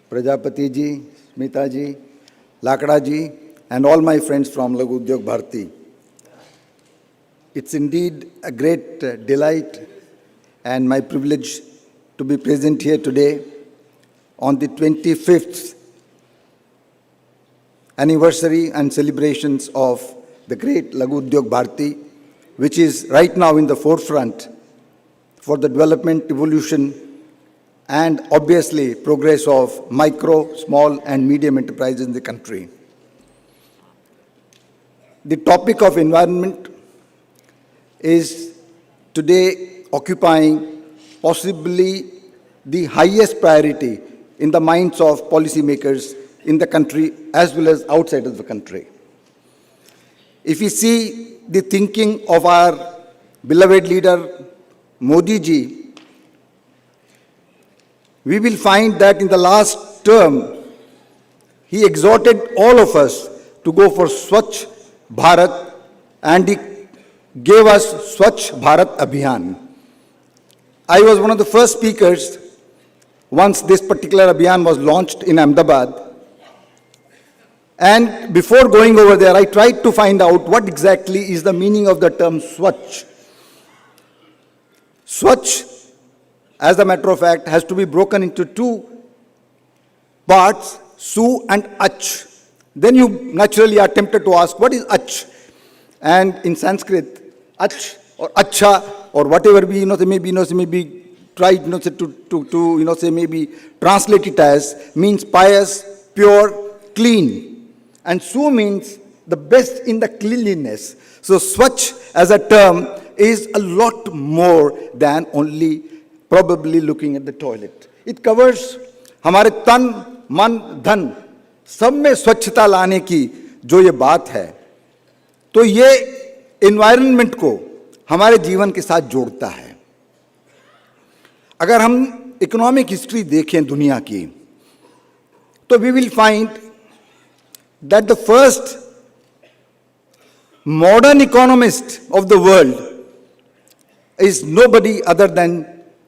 Prajapati ji, Smita ji, Lakda ji, and all my friends from Laghu Udyog Bharati. It's indeed a great delight and my privilege to be present here today on the 25th anniversary and celebrations of the great Laghu Udyog Bharati, which is right now in the forefront for the development, evolution, and obviously progress of micro, small, and medium enterprises in the country. The topic of environment is today occupying possibly the highest priority in the minds of policymakers in the country as well as outside of the country. If we see the thinking of our beloved leader Modi ji, we will find that in the last term, he exhorted all of us to go for Swachh Bharat, and he gave us Swachh Bharat Abhiyan. I was one of the first speakers once this particular Abhiyan was launched in Ahmedabad. And before going over there, I tried to find out what exactly is the meaning of the term Swachh. Swachh, as a matter of fact, has to be broken into two parts, Su and Ach. Then you naturally are tempted to ask, what is Ach? And in Sanskrit, Ach or Acha or whatever we maybe tried to maybe translate it as means pious, pure, clean. And Su means the best in the cleanliness. So Swachh as a term is a lot more than only probably looking at the toilet. It covers हमारे तन, मन, धन सब में स्वच्छता लाने की जो ये बात है, तो ये एनवायरनमेंट को हमारे जीवन के साथ जोड़ता है. अगर हम इकोनॉमिक हिस्ट्री देखें दुनिया की, तो we will find that the first modern economist of the world is nobody other than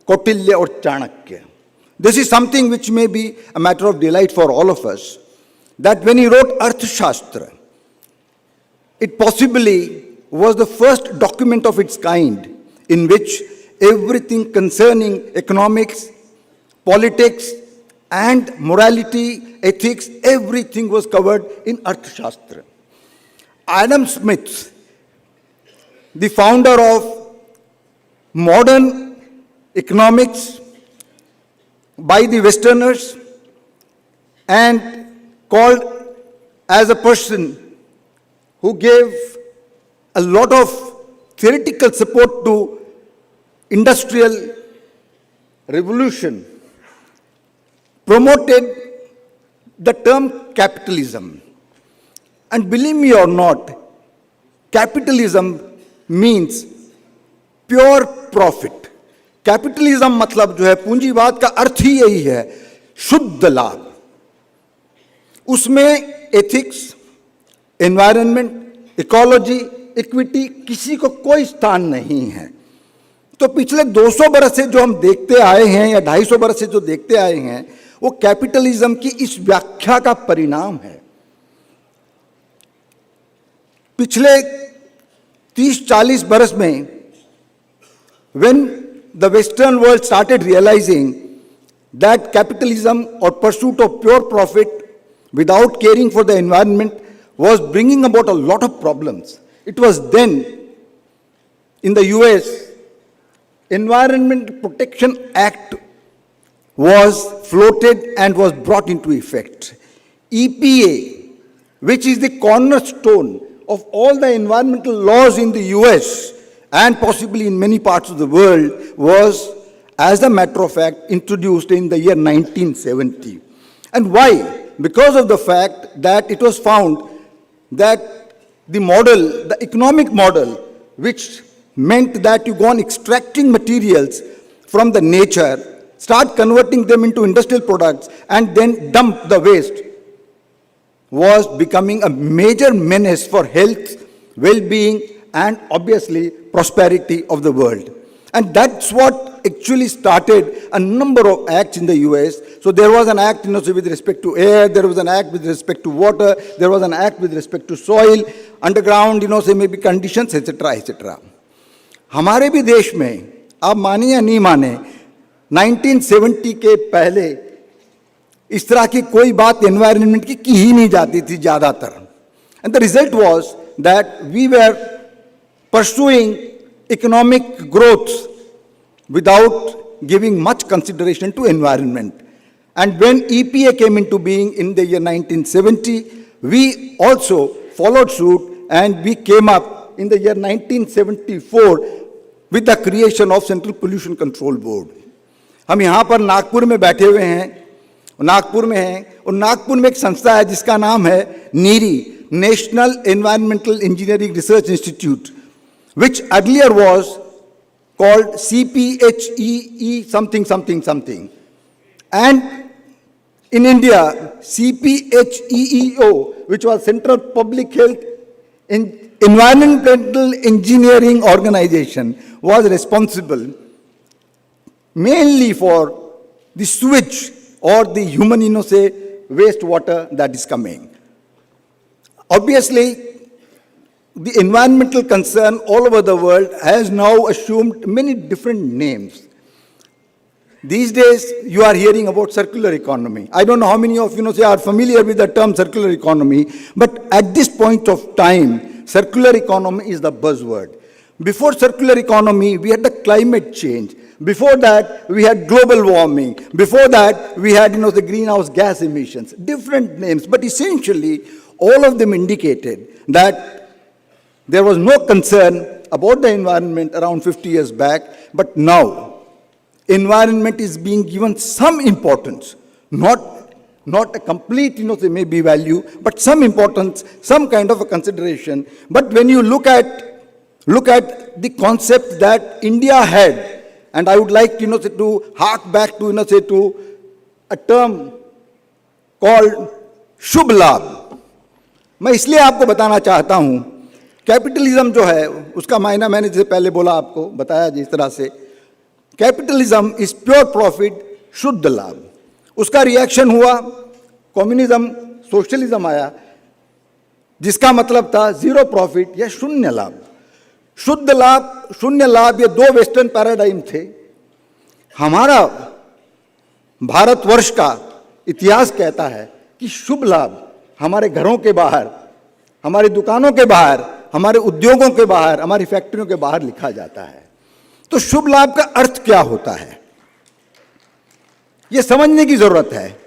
Kautilya or Chanakya. This is something which may be a matter of delight for all of us, that when he wrote Arthashastra, it possibly was the first document of its kind in which everything concerning economics, politics, and morality, ethics, everything was covered in Arthashastra. Adam Smith, the founder of modern economics by the Westerners and called as a person who gave a lot of theoretical support to industrial revolution, promoted the term capitalism. And believe me or not, capitalism means pure profit. Capitalism मतलब जो है पूंजीवाद का अर्थ ही यही है, शुद्ध लाभ. उसमें एथिक्स, एनवायरनमेंट, इकोलॉजी, इक्विटी किसी को कोई स्थान नहीं है. तो पिछले 200 बरस से जो हम देखते आए हैं या 250 बरस से जो देखते आए हैं, वो कैपिटलिज्म की इस व्याख्या का परिणाम है. पिछले 30-40 बरस में when the Western world started realizing that capitalism or pursuit of pure profit without caring for the environment was bringing about a lot of problems. It was then in the US, Environment Protection Act was floated and was brought into effect. EPA, which is the cornerstone of all the environmental laws in the US and possibly in many parts of the world, was, as a matter of fact, introduced in the year 1970. And why? Because of the fact that it was found that the model, the economic model, which meant that you go on extracting materials from the nature, start converting them into industrial products, and then dump the waste, was becoming a major menace for health, well-being, and obviously prosperity of the world. And that's what actually started a number of acts in the US. So So there was an act, with respect to air, there was an act with respect to water, there was an act with respect to soil, underground, maybe conditions, etc., etc. हमारे भी देश में, आप माने या नहीं माने, 1970 के पहले इस तरह की कोई बात एनवायरनमेंट की ही नहीं जाती थी ज़्यादातर. And the result was that we were pursuing economic growth without giving much consideration to environment. And when EPA came into being in the year 1970, we also followed suit and we came up in the year 1974 with the creation of Central Pollution Control Board. हम यहाँ पर नागपुर में बैठे हुए हैं, नागपुर में हैं, और नागपुर में एक संस्था है जिसका नाम है NEERI, National Environmental Engineering Research Institute, which earlier was called CPHEE something something something, and in India CPHEEO, which was Central Public Health Environmental Engineering Organization, was responsible mainly for the sewage or the human wastewater that is coming. Obviously, the environmental concern all over the world has now assumed many different names. These days, you are hearing about circular economy. I don't know how many of you are familiar with the term circular economy, but at this point of time, circular economy is the buzzword. Before circular economy, we had the climate change. Before that, we had global warming. Before that, we had the greenhouse gas emissions. Different names, but essentially, all of them indicated that there was no concern about the environment around 50 years back, but now, environment is being given some importance, not a complete, maybe value, but some importance, some kind of a consideration. But when you look at the concept that India had, and I would like, to hark back to, to a term called शुभ लाभ. मैं इसलिए आपको बताना चाहता हूं, capitalism जो है उसका मायना मैंने जैसे पहले बोला, आपको बताया जिस तरह से, कैपिटलिज्म इज प्योर प्रॉफिट, शुद्ध लाभ. उसका रिएक्शन हुआ, कम्युनिज्म, सोशलिज्म आया, जिसका मतलब था जीरो प्रॉफिट या शून्य लाभ. शुद्ध लाभ, शून्य लाभ, ये दो वेस्टर्न पैराडाइम थे. हमारा भारतवर्ष का इतिहास कहता है कि शुभ लाभ हमारे घरों के बाहर, हमारी दुकानों के बाहर, हमारे उद्योगों के बाहर, हमारी फैक्ट्रियों के बाहर लिखा जाता है. तो शुभ लाभ का अर्थ क्या होता है, यह समझने की जरूरत है.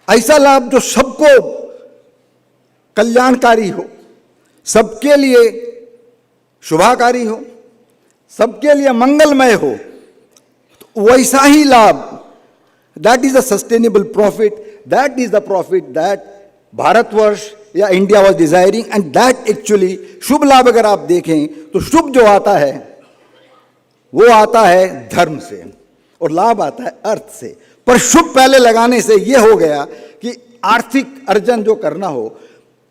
ऐसा लाभ जो सबको कल्याणकारी हो, सबके लिए शुभाकारी हो, सबके लिए मंगलमय हो, तो वैसा ही लाभ, that is a sustainable profit, that is the profit that Bharatvarsh या India was desiring. And that actually, शुभ लाभ अगर आप देखें तो शुभ जो आता है वो आता है धर्म से और लाभ आता है अर्थ से. पर शुभ पहले लगाने से ये हो गया कि आर्थिक अर्जन जो करना हो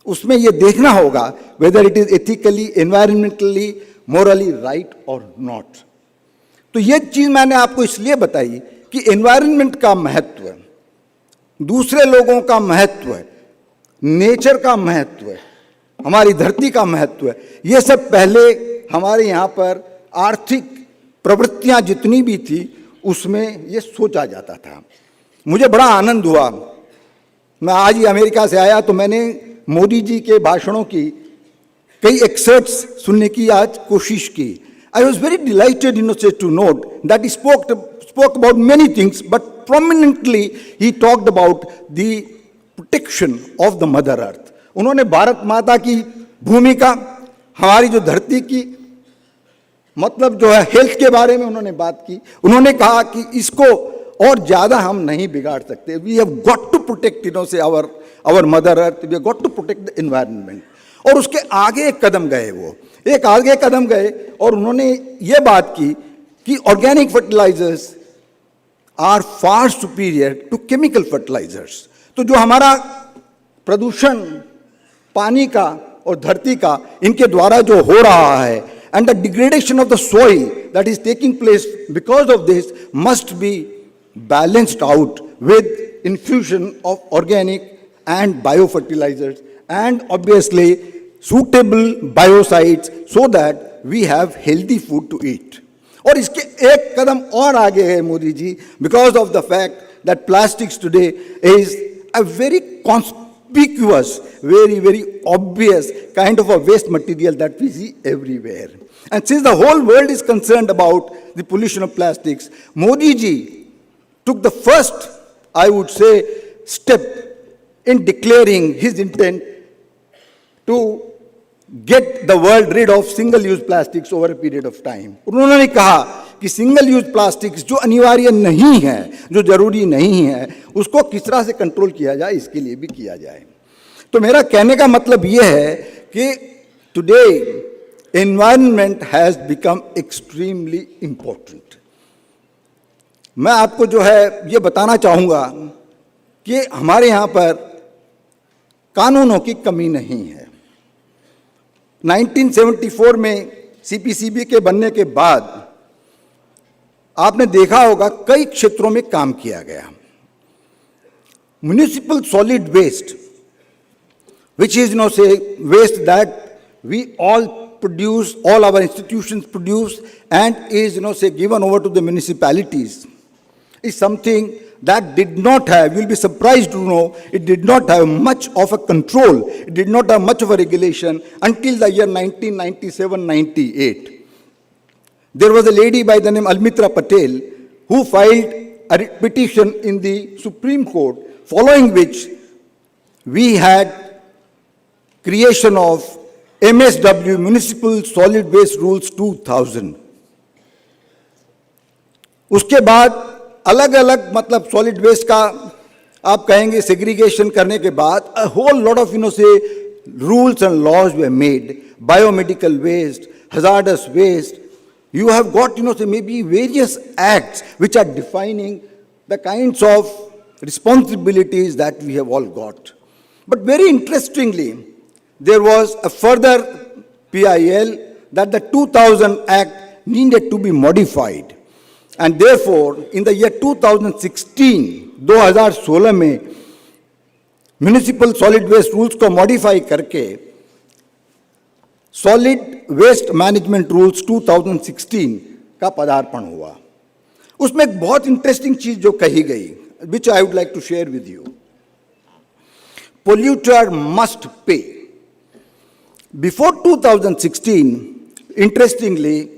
उसमें ये देखना होगा whether it is ethically, environmentally, Morli right और नॉट. तो ये चीज मैंने आपको इसलिए बताई कि एनवायरनमेंट का महत्व, दूसरे लोगों का महत्व, नेचर का महत्व, हमारी धरती का महत्व, ये सब पहले हमारे यहाँ पर आर्थिक प्रवृत्तियाँ जितनी भी थी उसमें ये सोचा जाता था. मुझे बड़ा आनंद हुआ, मैं आज ही अमेरिका से आया तो मैंने मोदी जी के भाषणों की कई एक्सर्ट्स सुनने की आज कोशिश की. I was very delighted to note that he spoke about many things, but prominently he talked about the protection of the mother earth. उन्होंने भारत माता की भूमिका, हमारी जो धरती की मतलब जो है हेल्थ के बारे में उन्होंने बात की. उन्होंने कहा कि इसको और ज्यादा हम नहीं बिगाड़ सकते. We have got to protect our mother earth, we have got to protect the environment. और उसके आगे एक कदम गए, वो एक आगे कदम गए और उन्होंने ये बात की कि organic fertilizers are far superior to chemical fertilizers. तो जो हमारा प्रदूषण पानी का और धरती का इनके द्वारा जो हो रहा है, and the degradation of the soil that is taking place because of this must be balanced out with infusion of organic and biofertilizers and obviously suitable biocides so that we have healthy food to eat. और इसके एक कदम और आगे है Modi ji, because of the fact that plastics today is a very conspicuous, very obvious kind of a waste material that we see everywhere. And since the whole world is concerned about the pollution of plastics, Modi ji took the first, I would say, step in declaring his intent to get the world rid of single-use plastics over a period of time. उन्होंने कहा कि single-use plastics जो अनिवार्य नहीं है, जो जरूरी नहीं है, उसको किस तरह से कंट्रोल किया जाए, इसके लिए भी किया जाए. तो मेरा कहने का मतलब ये है कि today environment has become extremely important. मैं आपको जो है ये बताना चाहूँगा कि हमारे यहाँ पर कानूनों की कमी नहीं है. 1974 में सीपीसीबी के बनने के बाद आपने देखा होगा कई क्षेत्रों में काम किया गया. Municipal solid waste, which is say waste that we all produce, all our institutions produce, and is say given over to the municipalities, is something that did not have, you'll be surprised to know, it did not have much of a control, it did not have much of a regulation until the year 1997-98. There was a lady by the name Almitra Patel who filed a petition in the Supreme Court, following which we had creation of MSW, Municipal Solid Waste Rules 2000. उसके बाद अलग अलग मतलब solid waste का आप कहेंगे segregation करने के बाद a whole lot of rules and laws were made. Biomedical waste, hazardous waste. You have got maybe various acts which are defining the kinds of responsibilities that we have all got. But very interestingly, there was a further PIL that the 2000 Act needed to be modified. And therefore, in the year 2016, 2016 में municipal solid waste rules को modify करके solid waste management rules 2016 का पदार्पण हुआ. उसमें एक बहुत interesting चीज जो कही गई, which I would like to share with you. Polluter must pay. Before 2016, interestingly,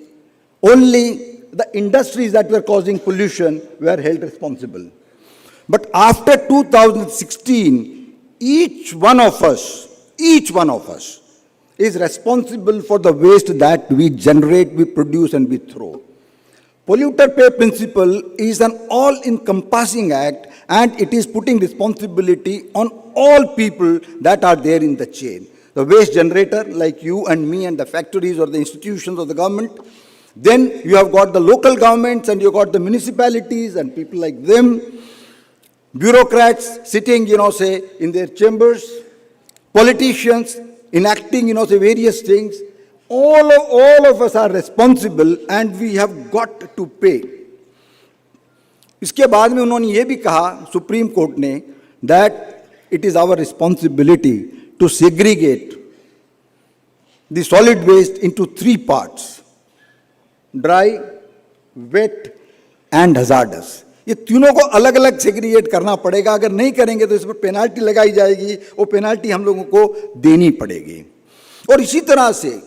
only the industries that were causing pollution were held responsible. But after 2016, each one of us is responsible for the waste that we generate, we produce, and we throw. Polluter pay principle is an all-encompassing act, and it is putting responsibility on all people that are there in the chain. The waste generator, like you and me and the factories or the institutions of the government. Then you have got the local governments and you've got the municipalities and people like them. Bureaucrats sitting, say, in their chambers. Politicians enacting, say, various things. All of us are responsible and we have got to pay. इसके बाद में उन्होंने ये भी कहा, supreme court ने, that it is our responsibility to segregate the solid waste into 3 parts: dry, wet and hazardous. ये तीनों को अलग अलग सेग्रीगेट करना पड़ेगा. अगर नहीं करेंगे तो इस पर पेनाल्टी लगाई जाएगी, वो पेनाल्टी हम लोगों को देनी पड़ेगी. और इसी तरह से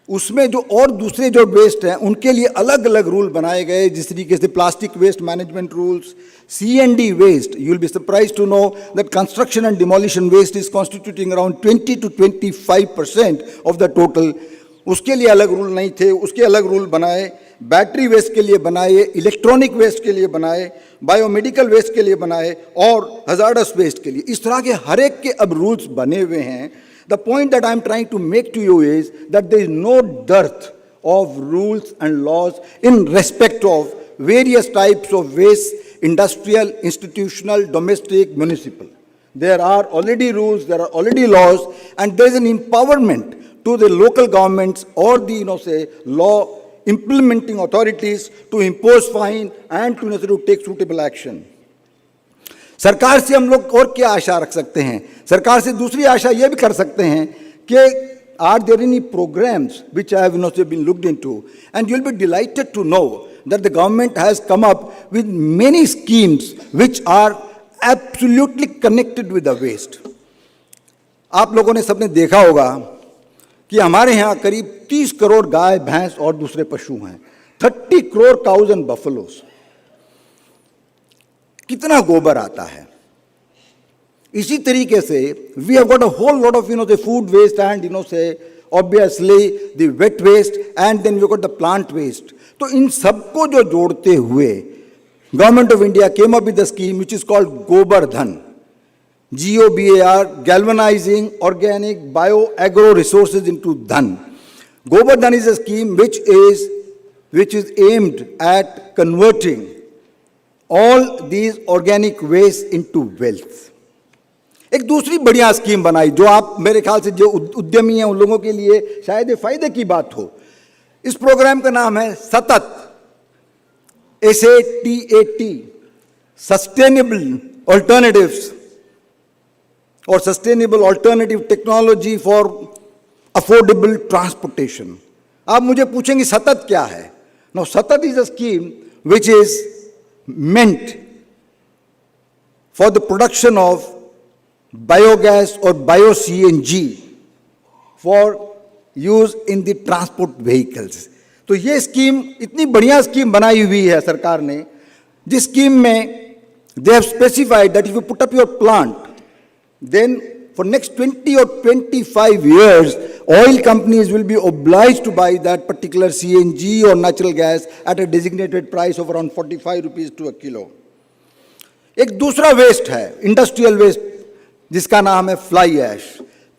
उसमें जो और दूसरे जो वेस्ट हैं उनके लिए अलग अलग रूल बनाए गए, जिस तरीके से plastic waste management rules, C&D waste. You will be surprised to know that construction and demolition waste is constituting around 20 to 25% of the total. उसके लिए अलग रूल नहीं थे, उसके अलग रूल बनाए. बैटरी वेस्ट के लिए बनाए, इलेक्ट्रॉनिक वेस्ट के लिए बनाए, बायोमेडिकल वेस्ट के लिए बनाए और हजार्डस वेस्ट के लिए. इस तरह के हर एक के अब रूल्स बने हुए हैं. The point that I am trying to make to you is that there is no dearth of rules and laws in respect of various types of waste: industrial, institutional, domestic, municipal. There are already rules, there are already laws, and there is an empowerment to the local governments or the law implementing authorities to impose fine and to take suitable action. सरकार से हम लोग और क्या आशा रख सकते हैं? सरकार से दूसरी आशा ये भी कर सकते हैं कि are there any programs which have been looked into? And you'll be delighted to know that the government has come up with many schemes which are absolutely connected with the waste. आप लोगों ने सबने देखा होगा कि हमारे यहाँ करीब 30 करोड़ गाय, भैंस और दूसरे पशु हैं, 30 करोड़ काउज एंड बफलोस. कितना गोबर आता है. इसी तरीके से we have got a whole lot of the food waste and say obviously the wet waste and then we got the plant waste. तो इन सबको जो जोड़ते हुए government of India came up with the scheme which is called Gobar Dhan, GOBAR, galvanizing organic bio-agro resources into Dhan. Gobar Dhan is a scheme which is aimed at converting all these organic waste into wealth. एक दूसरी बढ़िया scheme बनाई जो आप मेरे ख्याल से जो उद्यमी हैं उन लोगों के लिए शायद ये फायदे की बात हो. इस प्रोग्राम का नाम है सतत, SATAT, सस्टेनेबल ऑल्टरनेटिव्स और sustainable alternative technology for affordable transportation. आप मुझे पूछेंगे सतत क्या है? Now Satat is a scheme which is meant for the production of biogas और bio CNG for use in the transport vehicles. तो ये स्कीम इतनी बढ़िया स्कीम बनाई हुई है सरकार ने, जिस स्कीम में they have specified that if you put up your plant, then for next 20 or 25 years, oil companies will be obliged to buy that particular CNG or natural gas at a designated price of around 45 rupees to a kilo. एक दूसरा waste है, industrial waste, जिसका नाम है fly ash.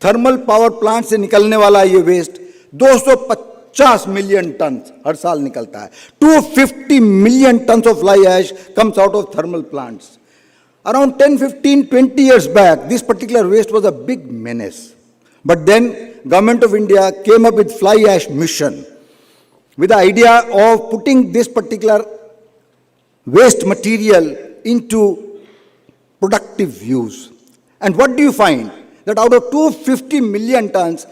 Thermal power plant से निकलने वाला ये वेस्ट 250 मिलियन टन हर साल निकलता है. 250 million ton of fly ash comes out of thermal plants. Around 10, 15, 20 years back, this particular waste was a big menace. But then, Government of India came up with fly ash mission with the idea of putting this particular waste material into productive use. And what do you find? That out of 250 million tons,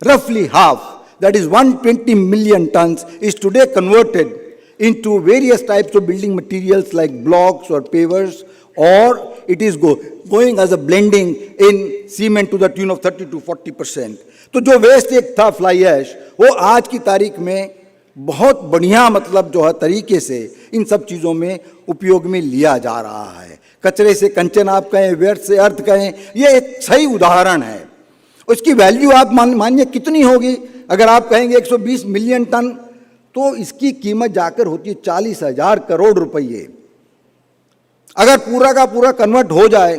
roughly half, that is 120 million tons, is today converted into various types of building materials like blocks or pavers, or it is going as a blending in cement to the tune of 30 to 40%. तो जो waste एक था fly ash, वो आज की तारीख में बहुत बढ़िया मतलब जो है तरीके से इन सब चीज़ों में उपयोग में लिया जा रहा है. कचरे से कंचन आप कहें, व्यर्थ से अर्थ कहें, ये एक सही उदाहरण है. उसकी वैल्यू आप मानिए कितनी होगी? अगर आप कहेंगे 120 मिलियन टन, तो इसकी कीमत जाकर होती है 40,000 करोड़ रुपये. अगर पूरा का पूरा कन्वर्ट हो जाए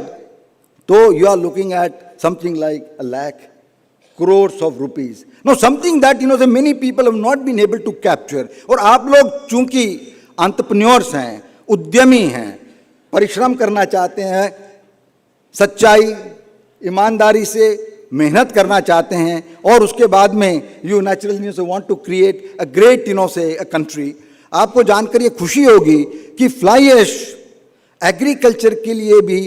तो you are looking at something like a lakh crores of rupees. Now something that so many people have not been able to capture. और आप लोग चूंकि एंटरप्रेन्योर्स हैं, उद्यमी हैं, परिश्रम करना चाहते हैं, सच्चाई ईमानदारी से मेहनत करना चाहते हैं, और उसके बाद में you naturally want to create a great say a country. आपको जानकर ये खुशी होगी कि फ्लाई ऐश एग्रीकल्चर के लिए भी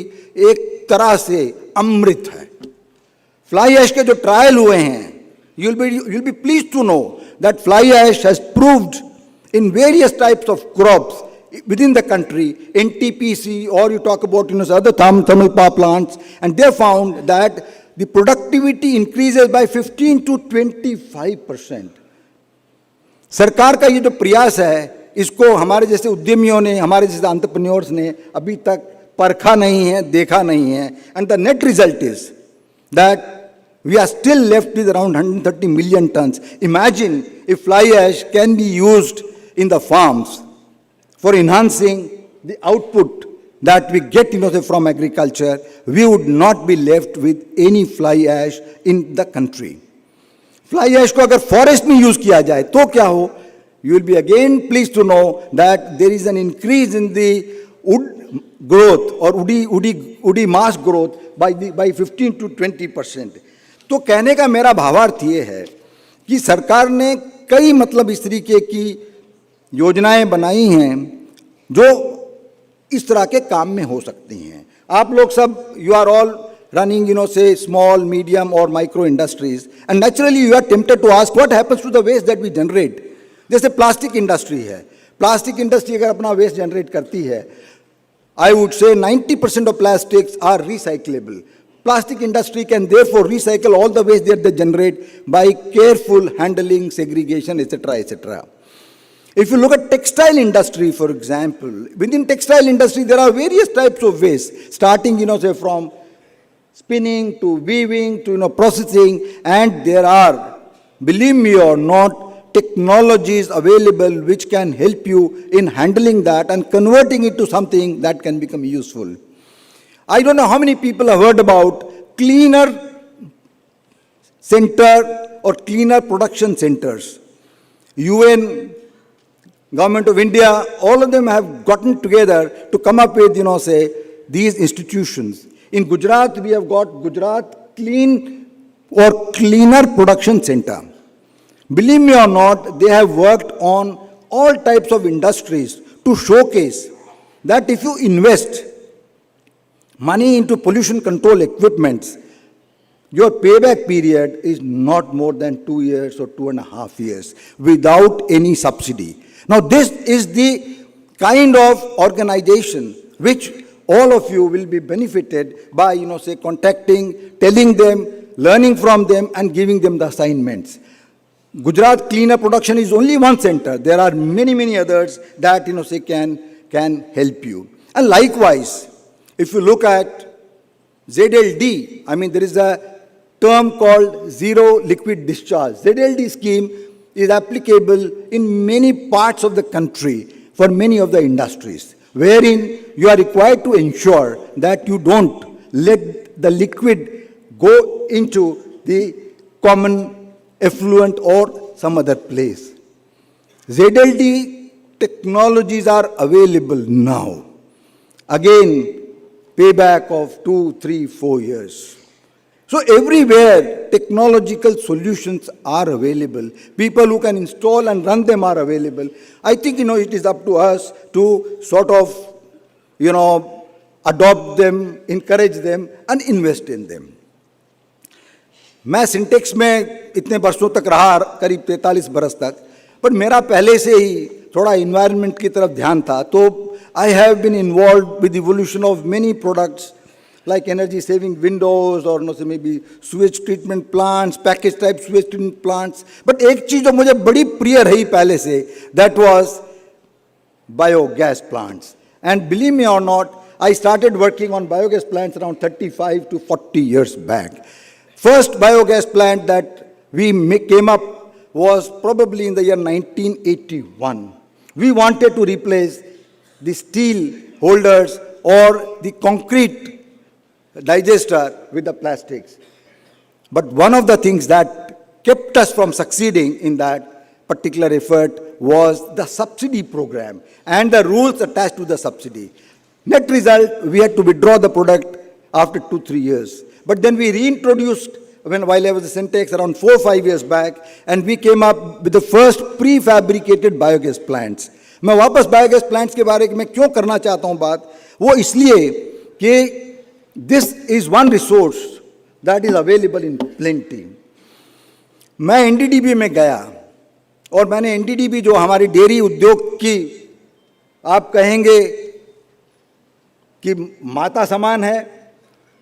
एक तरह से अमृत है. फ्लाई ऐश के जो ट्रायल हुए हैं, you'll be pleased to know that fly ash has proved in various types of crops within the country, NTPC, or you talk about other thermal power plants, and they found that the productivity increases by 15 to 25%. सरकार का ये जो प्रयास है, इसको हमारे जैसे उद्यमियों ने, हमारे जैसे एंटरप्रेन्योर्स ने अभी तक परखा नहीं है, देखा नहीं है. And the net result is that we are still left with around 130 million tons. Imagine if fly ash can be used in the farms for enhancing the output that we get from agriculture, we would not be left with any fly ash in the country. Fly ash को अगर forest में use किया जाए तो क्या हो? You will be again pleased to know that there is an increase in the wood growth or woody mass growth by 15 to 20%. तो कहने का मेरा भावार्थ ये है कि सरकार ने कई मतलब इस तरीके की योजनाएं बनाई हैं जो इस तरह के काम में हो सकती हैं। आप लोग सब, you are all running, say, small, medium or micro industries, and naturally you are tempted to ask what happens to the waste that we generate. जैसे प्लास्टिक इंडस्ट्री है, प्लास्टिक इंडस्ट्री अगर अपना वेस्ट जनरेट करती है, I would say 90% of plastics are recyclable. Plastic industry can therefore recycle all the waste that they generate by careful handling, segregation, etc., etc. If you look at textile industry, for example, within textile industry there are various types of waste, starting, say, from spinning to weaving to processing, and there are, believe me or not, technologies available which can help you in handling that and converting it to something that can become useful. I don't know how many people have heard about cleaner center or cleaner production centers. UN, Government of India, all of them have gotten together to come up with, say, these institutions. In Gujarat, we have got Gujarat Clean or Cleaner Production Center. Believe me or not, they have worked on all types of industries to showcase that if you invest money into pollution control equipments, your payback period is not more than 2 years or 2.5 years without any subsidy. Now, this is the kind of organization which all of you will be benefited by, say, contacting, telling them, learning from them, and giving them the assignments. Gujarat Cleaner Production is only one center. There are many, many others that, say, can help you. And likewise, if you look at ZLD, there is a term called Zero Liquid Discharge. ZLD scheme is applicable in many parts of the country for many of the industries, wherein you are required to ensure that you don't let the liquid go into the common effluent or some other place. ZLD technologies are available now. Again, payback of 2, 3, 4 years. So everywhere technological solutions are available. People who can install and run them are available. I think, it is up to us to sort of, adopt them, encourage them and invest in them. मैं syntax में इतने वर्षों तक रहा, करीब 43 बरस तक, पर मेरा पहले से ही थोड़ा इन्वायरमेंट की तरफ ध्यान था. तो I have been involved with the evolution of many products like energy saving windows or maybe sewage treatment plants, package type sewage treatment plants. But एक चीज जो मुझे बड़ी प्रिय रही पहले से, that was biogas plants. And believe me or not, I started working on biogas plants around 35 to 40 years back. First biogas plant that we came up was probably in the year 1981. We wanted to replace the steel holders or the concrete digester with the plastics. But one of the things that kept us from succeeding in that particular effort was the subsidy program and the rules attached to the subsidy. Net result, we had to withdraw the product after 2-3 years. But then we reintroduced, while I was at Syntex around 4-5 years back, and we came up with the first prefabricated biogas plants. मैं वापस biogas plants के बारे में क्यों करना चाहता हूं बात, वो इसलिए कि this is one resource that is available in plenty. मैं एनडीडीबी में गया और मैंने एनडीडीबी जो हमारी डेयरी उद्योग की, आप कहेंगे कि माता समान है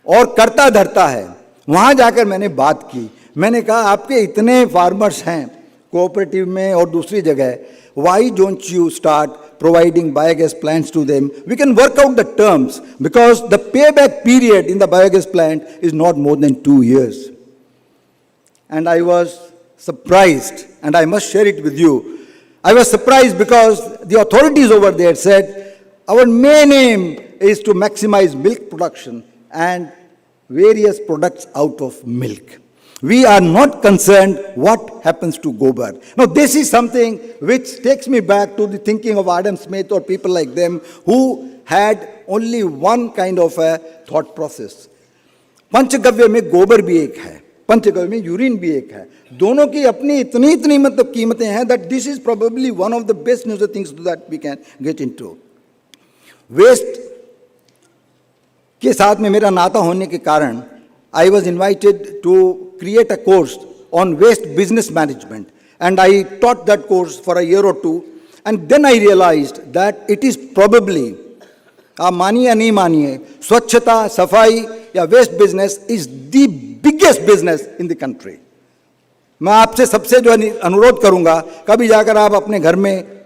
और करता धरता है, वहां जाकर मैंने बात की. मैंने कहा आपके इतने फार्मर्स हैं कोऑपरेटिव में और दूसरी जगह, why don't you start providing biogas plants to them? We can work out the terms because the payback period in the biogas plant is not more than 2 years. And I was surprised, and I must share it with you. I was surprised because the authorities over there said, our main aim is to maximize milk production and various products out of milk. We are not concerned what happens to gobar. Now, this is something which takes me back to the thinking of Adam Smith or people like them who had only one kind of a thought process. पंचगव्य में गोबर भी एक है. पंचगव्य में urine भी एक है। दोनों की अपनी इतनी मतलब कीमतें हैं that this is probably one of the best news things that we can get into. Waste के साथ में मेरा नाता होने के कारण I was invited to create a course on waste business management, and I taught that course for a year or two, and then I realized that it is probably, आप मानिए या नहीं मानिए, स्वच्छता, सफाई या waste business is the biggest business in the country. मैं आपसे सबसे जो अनुरोध करूंगा, कभी जाकर आप अपने घर में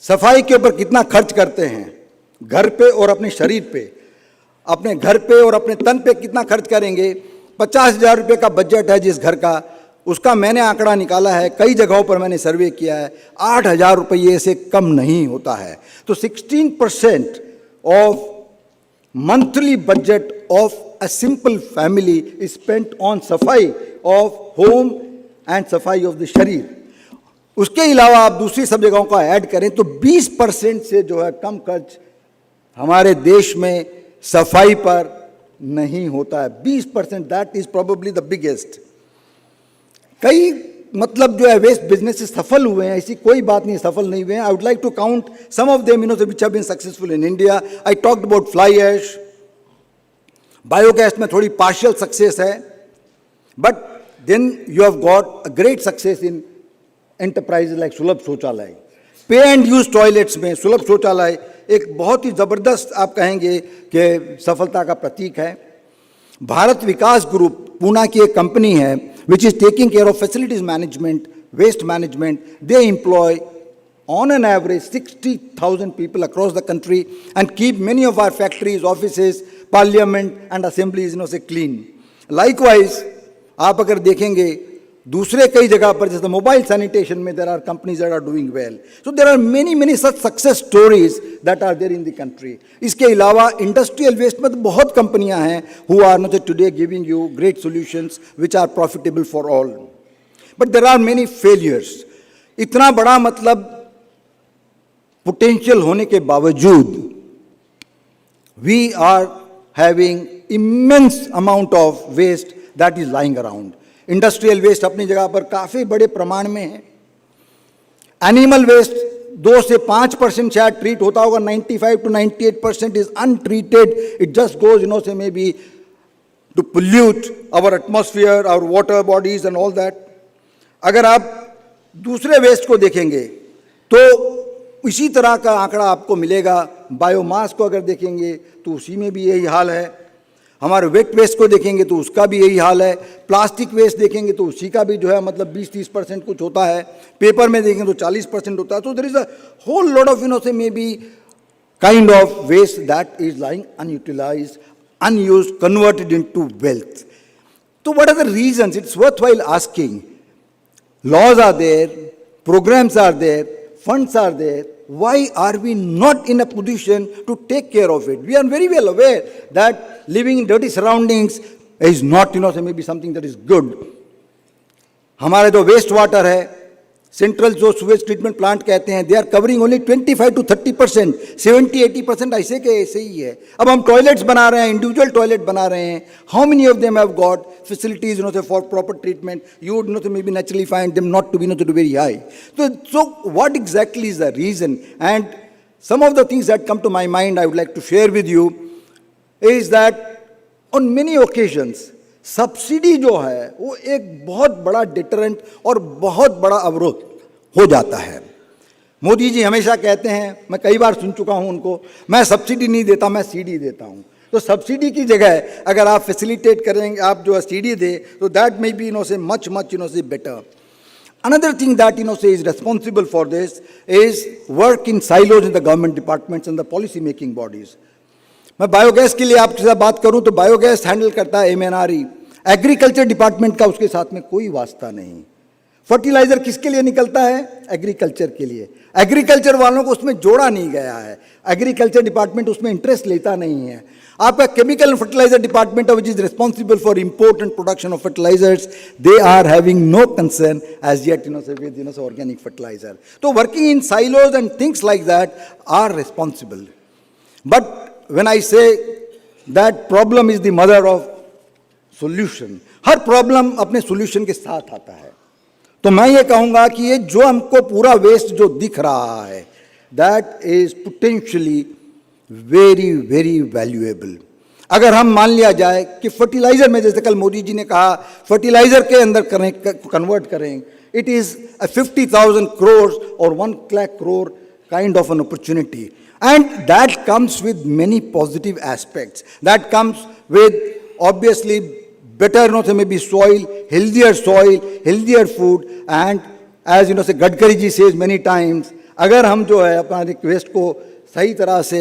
सफाई के ऊपर कितना खर्च करते हैं, घर पे और अपने शरीर पे, अपने घर पे और अपने तन पे कितना खर्च करेंगे। 50,000 रुपये का बजट है जिस घर का, उसका मैंने आंकड़ा निकाला है, कई जगहों पर मैंने सर्वे किया है, 8,000 रुपये से कम नहीं होता है। तो 16% of monthly budget of a simple family is spent on सफाई ऑफ होम एंड सफाई ऑफ द शरीर। उसके अलावा आप दूसरी सब जगहों का ऐड करें तो 20% से जो है कम खर्च हमारे देश में सफाई पर नहीं होता है। 20%, that is probably the biggest. कई मतलब जो है वेस्ट बिजनेस से सफल हुए हैं, ऐसी कोई बात नहीं सफल नहीं हुए हैं। I would like to count some of them which have been successful in India. I talked about fly ash, biogas में थोड़ी पार्शियल सक्सेस है, but then you have got a great success in enterprises like Sulabh Shauchalaya. पे and use toilets में सुलभ शौचालय एक बहुत ही ज़बरदस्त आप कहेंगे कि सफलता का प्रतीक है। भारत विकास ग्रुप पूना की एक कंपनी है which is taking care of facilities management, waste management. They employ on an average 60,000 people across the country and keep many of our factories, offices, parliament and assemblies say clean. Likewise, आप अगर देखेंगे दूसरे कई जगह पर जैसे mobile sanitation में there are companies that are doing well. So there are many such success stories that are there in the country. इसके अलावा इंडस्ट्रियल वेस्ट में तो बहुत कंपनियां हैं who are not today giving you great solutions which are profitable for all. But there are many failures. इतना बड़ा मतलब पोटेंशियल होने के बावजूद we are having immense amount of waste that is lying around. Industrial waste अपनी जगह पर काफ़ी बड़े प्रमाण में है। एनिमल वेस्ट 2 से 5% शायद ट्रीट होता होगा, 95 to 98% is untreated. It just goes say may be to pollute our atmosphere, our water bodies and all that. अगर आप दूसरे वेस्ट को देखेंगे तो इसी तरह का आंकड़ा आपको मिलेगा। बायोमास को अगर देखेंगे तो उसी में भी यही हाल है। हमारे वेट वेस्ट को देखेंगे तो उसका भी यही हाल है। प्लास्टिक वेस्ट देखेंगे तो उसी का भी जो है मतलब 20-30% कुछ होता है। पेपर में देखेंगे तो 40% होता है। तो there is a whole lot of say may be kind of waste that is lying unutilised, unused, converted into wealth. तो what are the reasons? It's worthwhile asking. Laws are there, programs are there, funds are there. Why are we not in a position to take care of it? We are very well aware that living in dirty surroundings is not, maybe something that is good. हमारे जो waste water है, central जो sewage treatment plant कहते हैं, they are covering only 25 to 30%, 70-80% ऐसे के ऐसे ही है। अब हम टॉयलेट्स बना रहे हैं, इंडिविजुअल टॉयलेट बना रहे हैं। How many of them have got facilities for proper treatment? You would maybe naturally find them not to be to very high. So what exactly is the reason? And some of the things that come to my mind I would like to share with you is that on many occasions subsidy जो है वो एक बहुत बड़ा deterrent और बहुत बड़ा अवरोध हो जाता है। मोदी जी हमेशा कहते हैं, मैं कई बार सुन चुका हूं उनको, मैं सब्सिडी नहीं देता, मैं सीडी देता हूं। तो सब्सिडी की जगह अगर आप फैसिलिटेट करेंगे, आप जो है सीडी दे, तो दैट मे बी से मच से better. Another thing that is responsible for this is work in silos in the government departments and the policy making bodies. मैं बायोगैस के लिए आपके साथ बात करूं तो बायोगैस हैंडल करता है MNRE। एग्रीकल्चर डिपार्टमेंट का उसके साथ में कोई वास्ता नहीं। फर्टिलाइजर किसके लिए निकलता है? एग्रीकल्चर के लिए। एग्रीकल्चर वालों को उसमें जोड़ा नहीं गया है। एग्रीकल्चर डिपार्टमेंट उसमें इंटरेस्ट लेता नहीं है। आपका chemical and fertiliser department which is responsible for import and production of fertilisers, they are having no concern as yet with organic fertiliser. तो working in silos and things like that are responsible. But when I say that problem is the mother of solution. हर problem अपने solution के साथ आता है। तो मैं ये कहूँगा कि ये जो हमको पूरा वेस्ट जो दिख रहा है, that is potentially very very valuable. अगर हम मान लिया जाए कि फर्टिलाइजर में, जैसे कल मोदी जी ने कहा, फर्टिलाइजर के अंदर करें, कन्वर्ट करें, it is a 50,000 crores or 1 lakh crore kind of an opportunity, and that comes with many positive aspects. That comes with obviously better, maybe soil, healthier food, and as say Gadkari ji says many times, अगर हम जो है अपना request को सही तरह से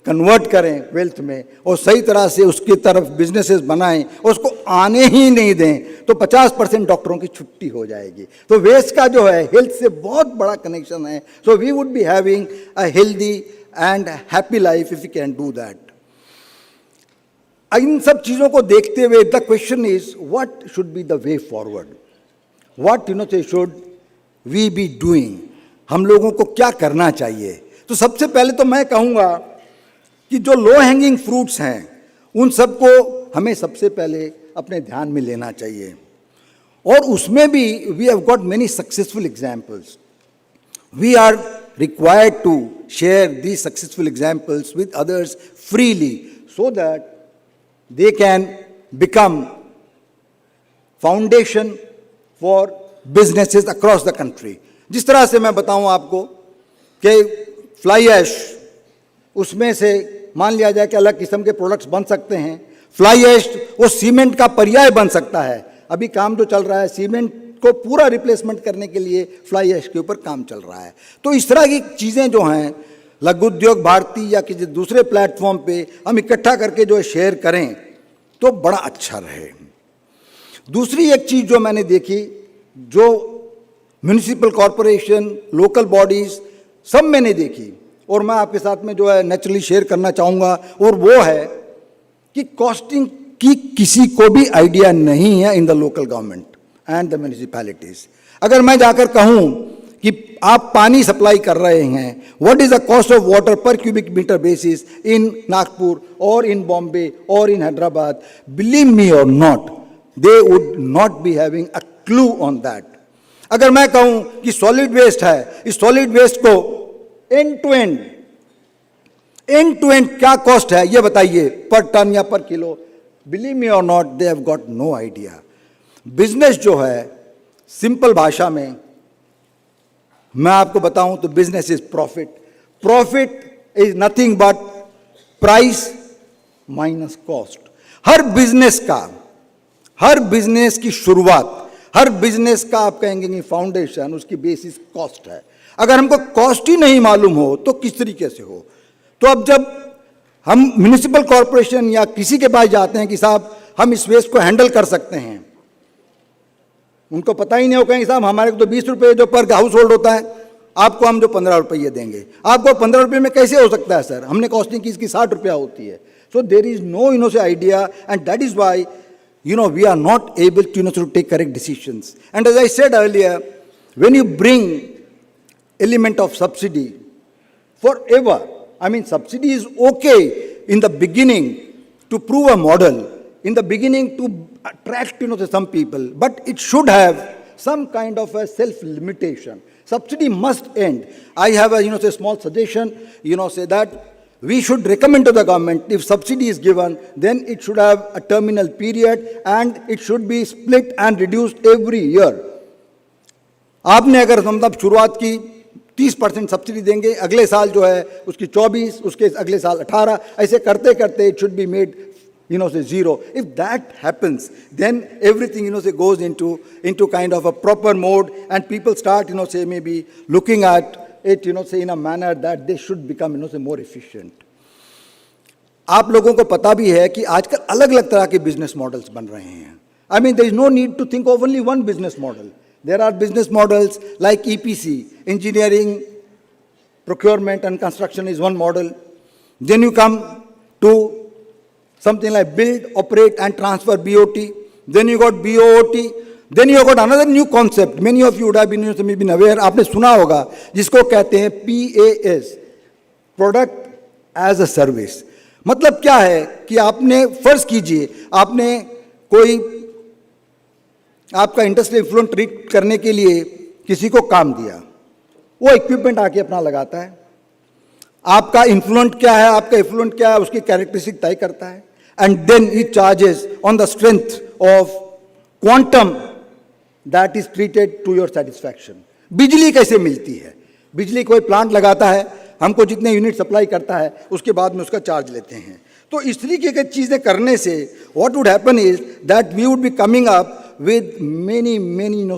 convert करें वेल्थ में और सही तरह से उसकी तरफ बिजनेसेस बनाएं और उसको आने ही नहीं दें, तो 50% डॉक्टरों की छुट्टी हो जाएगी। तो वेस्ट का जो है हेल्थ से बहुत बड़ा कनेक्शन है। So we would be having a healthy and happy life if you can do that. इन सब चीज़ों को देखते हुए the question is what should be the way forward, what should we be doing, हम लोगों को क्या करना चाहिए। तो सबसे पहले तो मैं कहूँगा कि जो लो हैंगिंग फ्रूट्स हैं उन सबको हमें सबसे पहले अपने ध्यान में लेना चाहिए, और उसमें भी we have got many successful examples. We are required to share these successful examples with others freely so that they can become foundation for businesses across the country. जिस तरह से मैं बताऊं आपको कि फ्लाई ऐश, उसमें से मान लिया जाए कि अलग किस्म के प्रोडक्ट्स बन सकते हैं। फ्लाई ऐश वो सीमेंट का पर्याय बन सकता है। अभी काम जो चल रहा है सीमेंट को पूरा रिप्लेसमेंट करने के लिए फ्लाई ऐश के ऊपर काम चल रहा है। तो इस तरह की चीज़ें जो हैं लघु उद्योग भारती या किसी दूसरे प्लेटफॉर्म पे हम इकट्ठा करके जो है शेयर करें तो बड़ा अच्छा रहे। दूसरी एक चीज़ जो मैंने देखी, जो म्यूनिसिपल कॉरपोरेशन, लोकल बॉडीज़ सब मैंने देखी और मैं आपके साथ में जो है नेचुरली शेयर करना चाहूँगा, और वो है कि कॉस्टिंग की किसी को भी आइडिया नहीं है in the local government and the municipalities. अगर मैं जाकर कहूँ कि आप पानी सप्लाई कर रहे हैं, what is the cost of water पर क्यूबिक मीटर बेसिस इन नागपुर और इन बॉम्बे और इन हैदराबाद, बिलीव मी और not, they would not be having a clue on that. अगर मैं कहूँ कि सॉलिड वेस्ट है, इस सॉलिड वेस्ट को एंड टू एंड क्या कॉस्ट है ये बताइए पर टन या पर किलो, बिलीव मी और not, they have got no idea. Business जो है सिंपल भाषा में मैं आपको बताऊं तो business is profit. Profit is nothing but price minus cost. हर बिजनेस की शुरुआत, हर बिजनेस का आप कहेंगे कि फाउंडेशन, उसकी बेसिस कॉस्ट है। अगर हमको कॉस्ट ही नहीं मालूम हो तो किस तरीके से हो। तो अब जब हम म्युनिसिपल कॉरपोरेशन या किसी के पास जाते हैं कि साहब हम इस वेस्ट को हैंडल कर सकते हैं, उनको पता ही नहीं होगा कि साहब हमारे को तो 20 रुपये जो पर हाउस होल्ड होता है, आपको हम जो 15 रुपये देंगे, आपको 15 रुपये में कैसे हो सकता है सर, हमने कॉस्टिंग की इसकी 60 रुपया होती है। So there is no say idea, and that is why we are not able to take correct decisions. And as I said earlier, when you bring element of subsidy forever, I mean subsidy is okay in the beginning to prove a model, in the beginning to attract some people, but it should have some kind of a self-limitation. Subsidy must end. I have a small suggestion, say that we should recommend to the government, if subsidy is given, then it should have a terminal period and it should be split and reduced every year. आपने अगर मतलब शुरुआत की 30% subsidy देंगे, अगले साल जो है उसकी 24, उसके अगले साल 18, ऐसे करते करते it should be made zero. If that happens, then everything goes into kind of a proper mode, and people start maybe looking at it in a manner that they should become more efficient. आप लोगों को पता भी है कि आजकल अलग अलग तरह के बिजनेस मॉडल्स बन रहे हैं. I mean, there is no need to think of only one business model. There are business models like EPC, engineering, procurement and construction is one model. Then you come to something like build, operate and transfer, BOT. Then you got BOT. Then you got another new concept. Many of you would have been aware, आपने सुना होगा, जिसको कहते हैं PAS, Product as a Service. मतलब क्या है कि आपने फर्ज कीजिए आपने कोई आपका इंडस्ट्रियल इफ्लुएंट ट्रीट करने के लिए किसी को काम दिया, वो इक्विपमेंट आके अपना लगाता है, आपका इन्फ्लुएंट क्या है, आपका इन्फ्लुएंट क्या है, उसकी कैरेक्टरिस्टिक तय करता है, and then he charges on the strength of quantum that is treated to your satisfaction. बिजली कैसे मिलती है? बिजली कोई प्लांट लगाता है, हमको जितने यूनिट सप्लाई करता है उसके बाद में उसका चार्ज लेते हैं। तो इस तरीके की चीज़ें करने से what would happen is that we would be coming up with many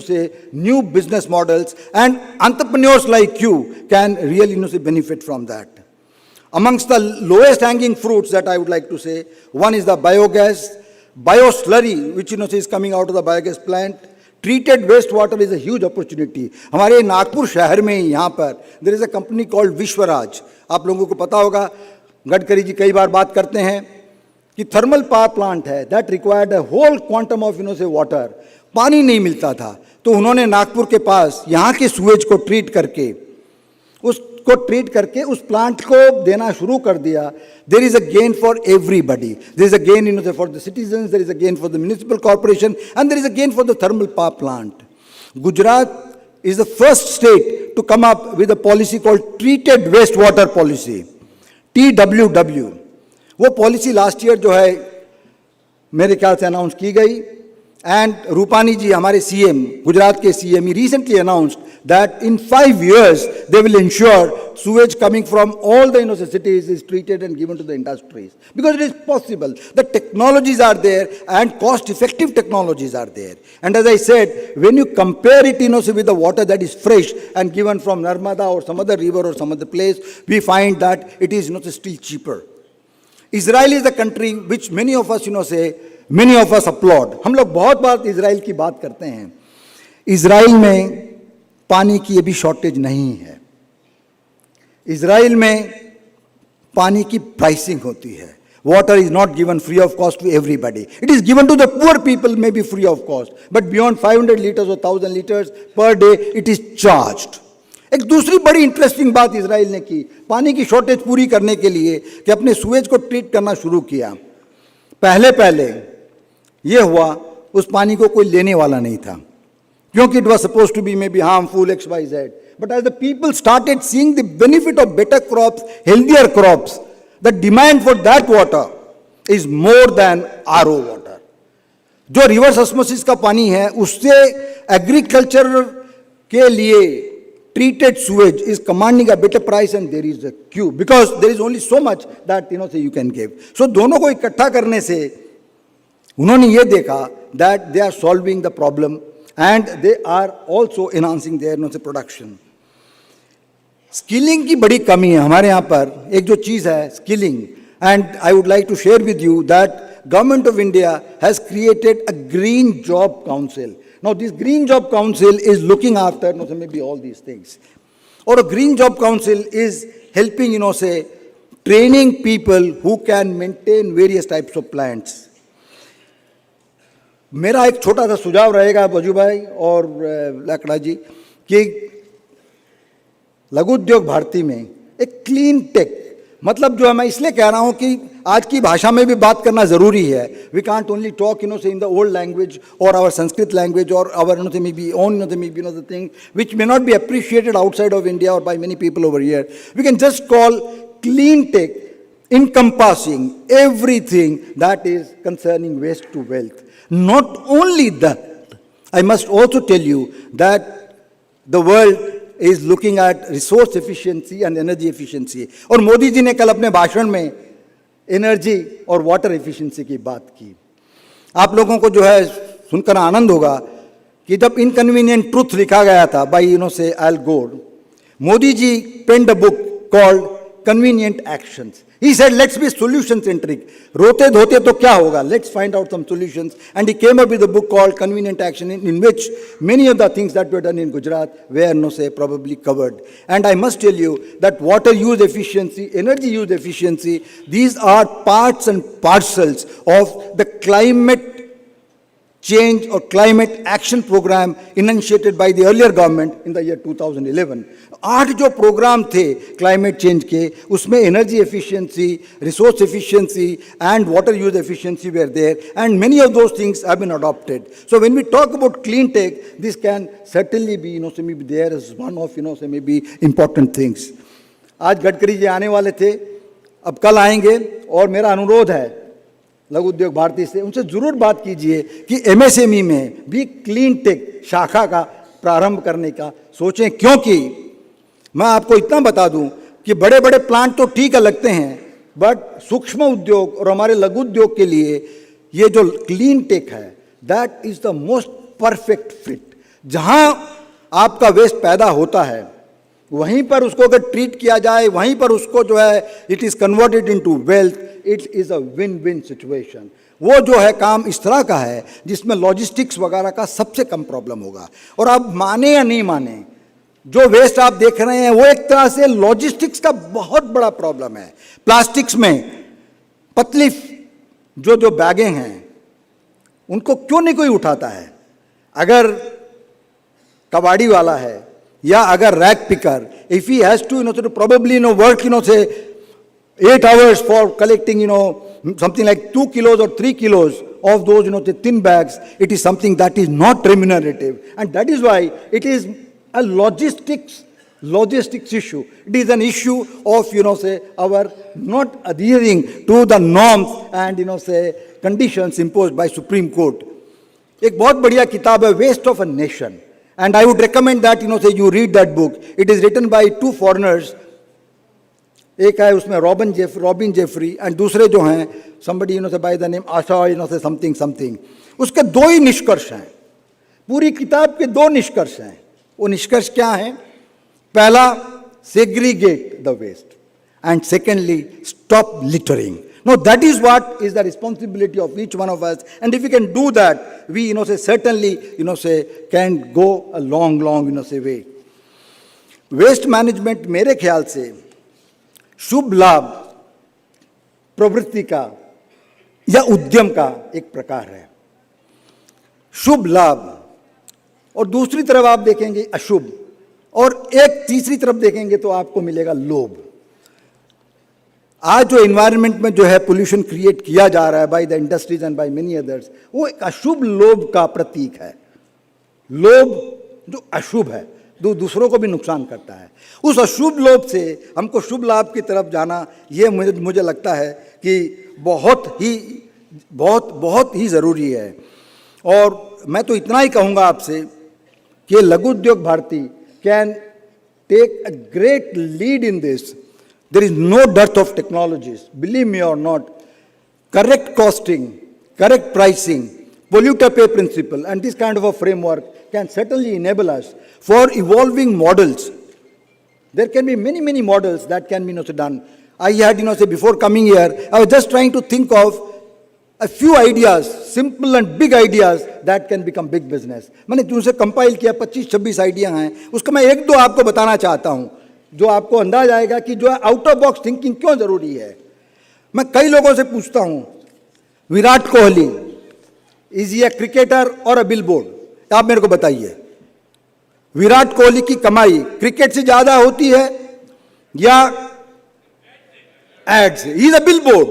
say new business models, and entrepreneurs like you can really say benefit from that. Amongst the lowest hanging fruits that I would like to say, one is the biogas, bioslurry, which is coming out of the biogas plant. Treated wastewater is a huge opportunity. हमारे नागपुर शहर में यहाँ पर there is a company called Vishwaraj, आप लोगों को पता होगा, गडकरी जी कई बार बात करते हैं कि थर्मल पावर प्लांट है that required a whole quantum of say water, पानी नहीं मिलता था, तो उन्होंने नागपुर के पास यहाँ के सुएज को ट्रीट करके उस प्लांट को देना शुरू कर दिया। There is a gain for everybody, there is a gain for the citizens, there is a gain for the municipal corporation, and there is a gain for the thermal power plant. Gujarat is the first state to come up with a policy called treated wastewater policy, TWW. वो policy last year जो है मेरे ख्याल से announce की गई, and Rupani जी हमारे CM, Gujarat के CM, he recently announced that in 5 years they will ensure sewage coming from all the cities is treated and given to the industries, because it is possible. The technologies are there and cost-effective technologies are there. And as I said, when you compare it with the water that is fresh and given from Narmada or some other river or some other place, we find that it is still cheaper. Israel is the country which many of us say, many of us applaud. हम लोग बहुत बार Israel की बात करते हैं। Israel में पानी की अभी शॉर्टेज नहीं है। इजराइल में पानी की प्राइसिंग होती है। Water is not given free of cost to everybody. It is given to the poor people, maybe free of cost. But beyond 500 liters or 1000 liters per day, it is charged. एक दूसरी बड़ी interesting बात Israel ने की, पानी की shortage पूरी करने के लिए कि अपने सुएज को ट्रीट करना शुरू किया। पहले ये हुआ, उस पानी को कोई लेने वाला नहीं था, क्योंकि it was suppose to be may be harmful XYZ. But as the people started seeing the benefit of better crops, healthier crops, the demand for that water is more than RO water. जो reverse osmosis का पानी है, उससे agriculture के लिए treated sewage is commanding a better price, and there is a queue because there is only so much that you can give. So दोनों को इकट्ठा करने से उन्होंने ये देखा that they are solving the problem and they are also enhancing their production. Skilling की बड़ी कमी है हमारे यहाँ पर। एक जो चीज़ है skilling, and I would like to share with you that government of India has created a green job council. Now this Green Job Council is looking after maybe all these things. Or a Green Job Council is helping, say, training people who can maintain various types of plants. मेरा एक छोटा सा सुझाव रहेगा बजू भाई और लाकड़ा जी कि लघु उद्योग भारती में एक क्लीन टेक, मतलब जो है मैं इसलिए कह रहा हूँ कि आज की भाषा में भी बात करना ज़रूरी है. We can't only talk in the old language और आवर संस्कृत लैंग्वेज और our may be own the thing which may not be appreciated outside of India और by many people over here. We can just call clean tech encompassing everything that is concerning waste to wealth. Not only that, I must also tell you that the world is looking at resource efficiency and energy efficiency. और मोदी जी ने कल अपने भाषण में energy और water efficiency की बात की. आप लोगों को जो है सुनकर आनंद होगा कि जब इनकन्वीनियंट ट्रूथ लिखा गया था bye say Al Gore, Modi ji penned a book called convenient actions. He said, let's be solution centric. रोते धोते तो क्या होगा? Let's find out some solutions. And he came up with a book called Convenient Action, in which many of the things that were done in Gujarat were probably covered. And I must tell you that water use efficiency, energy use efficiency, these are parts and parcels of the climate change or climate action program initiated by the earlier government in the year 2011. 8 जो programme थे climate change के, उसमें energy efficiency, resource efficiency and water use efficiency were there, and many of those things have been adopted. So when we talk about clean tech, this can certainly be, say maybe there is one of, say maybe important things. आज गडकरी जी आने वाले थे, अब कल आएंगे, और मेरा अनुरोध है लघु उद्योग भारती से, उनसे जरूर बात कीजिए कि एमएसएमई में भी क्लीन टेक शाखा का प्रारंभ करने का सोचें, क्योंकि मैं आपको इतना बता दूं कि बड़े बड़े प्लांट तो ठीक है लगते हैं, बट सूक्ष्म उद्योग और हमारे लघु उद्योग के लिए ये जो क्लीन टेक है, that is the most perfect fit. जहां आपका वेस्ट पैदा होता है वहीं पर उसको अगर ट्रीट किया जाए, वहीं पर उसको जो है it is converted into wealth, it is a win win situation. वो जो है काम इस तरह का है जिसमें लॉजिस्टिक्स वगैरह का सबसे कम प्रॉब्लम होगा. और आप माने या नहीं माने, जो वेस्ट आप देख रहे हैं वो एक तरह से लॉजिस्टिक्स का बहुत बड़ा प्रॉब्लम है. प्लास्टिक्स में पतली जो बैगें हैं उनको क्यों नहीं कोई उठाता है? अगर कबाड़ी वाला है या अगर rack picker, if he has to, to probably, work, say 8 hours for collecting, something like 2 kilos or 3 kilos of those, the thin bags, it is something that is not remunerative. And that is why it is a logistics issue. It is an issue of, say, our not adhering to the norms and, say, conditions imposed by Supreme Court. एक बहुत बढ़िया किताब है, Waste of a Nation. And I would recommend that, say you read that book. It is written by 2 foreigners. एक है उसमें robin Jeffrey, and दूसरे जो हैं somebody, say by the name Asha, say something. उसके 2 ही निष्कर्ष हैं. पूरी किताब के 2 निष्कर्ष हैं. वो निष्कर्ष क्या हैं? पहला, segregate the waste, and secondly, stop littering. Now that is what is the responsibility of each one of us, and if we can do that, we say certainly say can go a long say way. Waste management मेरे ख्याल से शुभ लाभ प्रवृत्ति का या उद्यम का एक प्रकार है. शुभ लाभ, और दूसरी तरफ आप देखेंगे अशुभ, और एक तीसरी तरफ देखेंगे तो आपको मिलेगा लोभ. आज जो एनवायरनमेंट में जो है पोल्यूशन क्रिएट किया जा रहा है by the industries and by many others, वो एक अशुभ लोभ का प्रतीक है. लोभ जो अशुभ है, दूसरों को भी नुकसान करता है. उस अशुभ लोभ से हमको शुभ लाभ की तरफ जाना, ये मुझे लगता है कि बहुत ही ज़रूरी है. और मैं तो इतना ही कहूँगा आपसे कि Laghu Udyog Bharati can take a great lead in this. There is no dearth of technologies, believe me or not. Correct costing, correct pricing, polluter pay principle, and this kind of a framework can certainly enable us for evolving models. There can be many models that can be done. I had, say before coming here, I was just trying to think of a few ideas, simple and big ideas that can become big business. मैंने तुमसे compile किया 25-26 idea हैं, उसका मैं 1-2 आपको बताना चाहता हूँ जो आपको अंदाज आएगा कि जो आउट ऑफ बॉक्स थिंकिंग क्यों जरूरी है. मैं कई लोगों से पूछता हूं, विराट कोहली इज ये क्रिकेटर और अ बिल बोर्ड? आप मेरे को बताइए, विराट कोहली की कमाई क्रिकेट से ज्यादा होती है या ads? He is a billboard.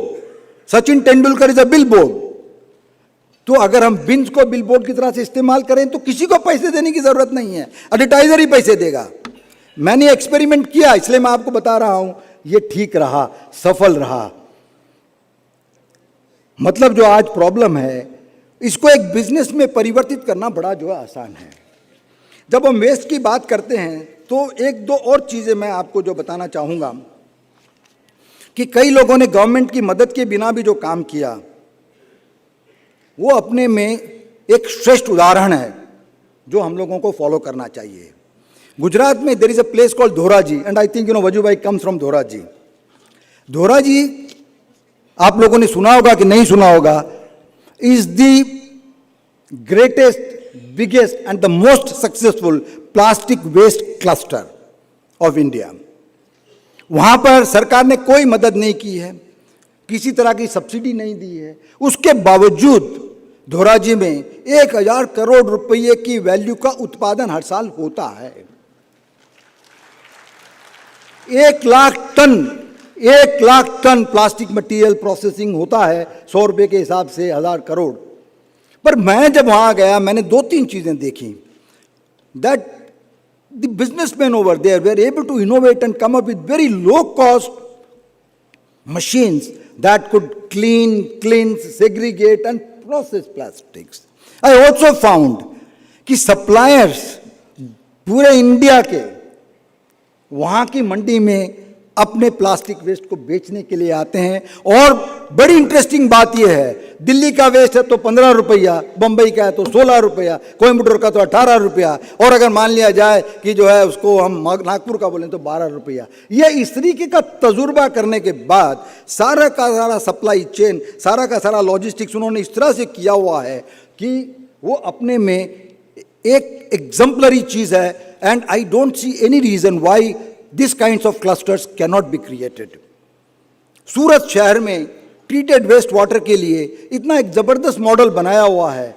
Sachin Tendulkar is a billboard. तो अगर हम बिन्स को बिल बोर्ड की तरह से इस्तेमाल करें तो किसी को पैसे देने की जरूरत नहीं है, एडवर्टाइजर ही पैसे देगा. मैंने एक्सपेरिमेंट किया, इसलिए मैं आपको बता रहा हूं, ये ठीक रहा, सफल रहा. मतलब जो आज प्रॉब्लम है, इसको एक बिजनेस में परिवर्तित करना बड़ा जो है आसान है. जब हम वेस्ट की बात करते हैं तो 1-2 और चीजें मैं आपको जो बताना चाहूंगा कि कई लोगों ने गवर्नमेंट की मदद के बिना भी जो काम किया वो अपने में एक श्रेष्ठ उदाहरण है जो हम लोगों को फॉलो करना चाहिए. गुजरात में there is a place called Dhoraji, and I think Vajubhai comes from Dhoraji. Dhoraji आप लोगों ने सुना होगा कि नहीं सुना होगा, is the greatest, biggest and the most successful plastic waste cluster of India. वहां पर सरकार ने कोई मदद नहीं की है, किसी तरह की सब्सिडी नहीं दी है. उसके बावजूद धोराजी में 1000 करोड़ रुपए की वैल्यू का उत्पादन हर साल होता है। 1 lakh ton plastic material processing होता है 100 रुपए के हिसाब से 1000 करोड़। पर मैं जब वहां गया मैंने 2-3 चीजें देखी। That the businessman over there were able to innovate and come up with very low cost machines that could cleanse, segregate and process plastics. I also found कि suppliers पूरे इंडिया के वहां की मंडी में अपने प्लास्टिक वेस्ट को बेचने के लिए आते हैं। और बड़ी इंटरेस्टिंग बात यह है, दिल्ली का वेस्ट है तो 15 रुपया, बंबई का है तो 16 रुपया, कोयम्बटूर का तो 18 रुपया, और अगर मान लिया जाए कि जो है उसको हम नागपुर का बोलें तो 12 रुपया। ये इस तरीके का तजुर्बा करने के बाद सारा का सारा सप्लाई चेन, सारा का सारा लॉजिस्टिक्स उन्होंने इस तरह से किया हुआ है कि वो अपने में एक एग्जाम्पलरी चीज है। And I don't see any reason why this kinds of clusters can not be created. Surat शहर में ट्रीटेड वेस्ट वाटर के लिए इतना एक जबरदस्त मॉडल बनाया हुआ है।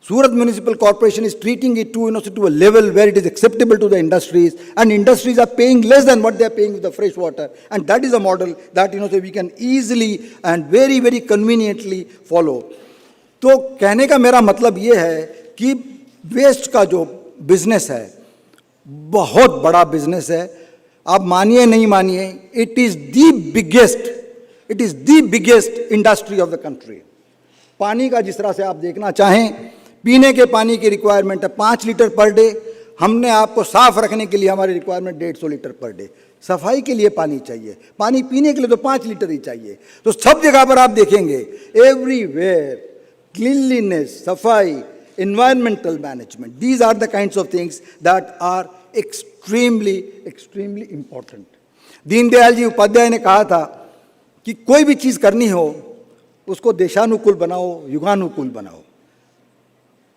Surat municipal corporation is treating it to a level where it is acceptable to the industries, and industries are paying less than what they are paying with the fresh water, and that is a model that we can easily and very very conveniently follow. तो कहने का मेरा मतलब ये है कि waste का जो बिजनेस है बहुत बड़ा बिजनेस है। आप मानिए नहीं मानिए, it is the biggest industry of the country. पानी का जिस तरह से आप देखना चाहें, पीने के पानी की रिक्वायरमेंट है 5 लीटर पर डे। हमने आपको साफ रखने के लिए हमारी रिक्वायरमेंट 150 लीटर पर डे। सफाई के लिए पानी चाहिए, पानी पीने के लिए तो 5 लीटर ही चाहिए। तो सब जगह पर आप देखेंगे एवरीवेयर क्लीनलीनेस, सफाई, environmental management, these are the kinds of things that are extremely important. Deendayal ji Upadhyay ने कहा था कि कोई भी चीज करनी हो उसको देशानुकूल बनाओ, युगानुकूल बनाओ,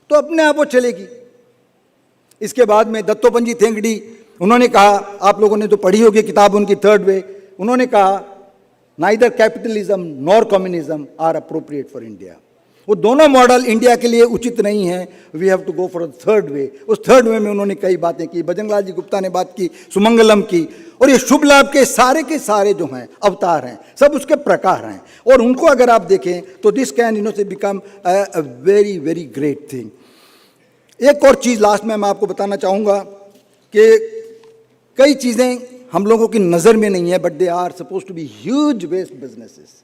तो अपने आप वो चलेगी। इसके बाद में दत्तोपंत जी थेंगड़ी, उन्होंने कहा, आप लोगों ने तो पढ़ी होगी किताब उनकी थर्ड वे, उन्होंने कहा neither capitalism nor communism are appropriate for India. वो दोनों मॉडल इंडिया के लिए उचित नहीं है। We have to go for third way. उस थर्ड वे में उन्होंने कई बातें की, बजरंगलाल जी गुप्ता ने बात की, सुमंगलम की, और ये शुभ लाभ के सारे जो हैं अवतार हैं, सब उसके प्रकार हैं। और उनको अगर आप देखें तो this can say become a very very great thing. एक और चीज़ लास्ट में मैं आपको बताना चाहूँगा कि कई चीज़ें हम लोगों की नज़र में नहीं है, but they are suppose to be huge waste businesses.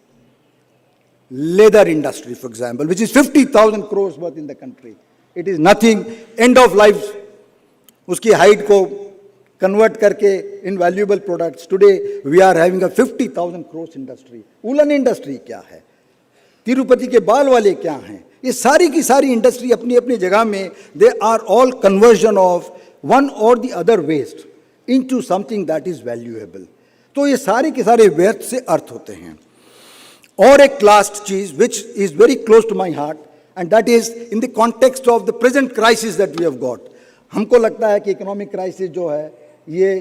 Leather industry, for example, which is 50,000 crores worth in the country. It is nothing. End of life, उसकी हाइट को कन्वर्ट करके in valuable products, today we are having a 50,000 crores industry. Woollen industry क्या है, तिरुपति के बाल वाले क्या हैं, ये सारी की सारी इंडस्ट्री अपनी अपनी जगह में, they are all conversion of one और the other waste into something that is valuable. तो ये सारे के सारे वेस्ट से अर्थ होते हैं। और एक लास्ट चीज which is very close to my heart, and that is in the context of the present crisis that we have got. हमको लगता है कि इकोनॉमिक क्राइसिस जो है ये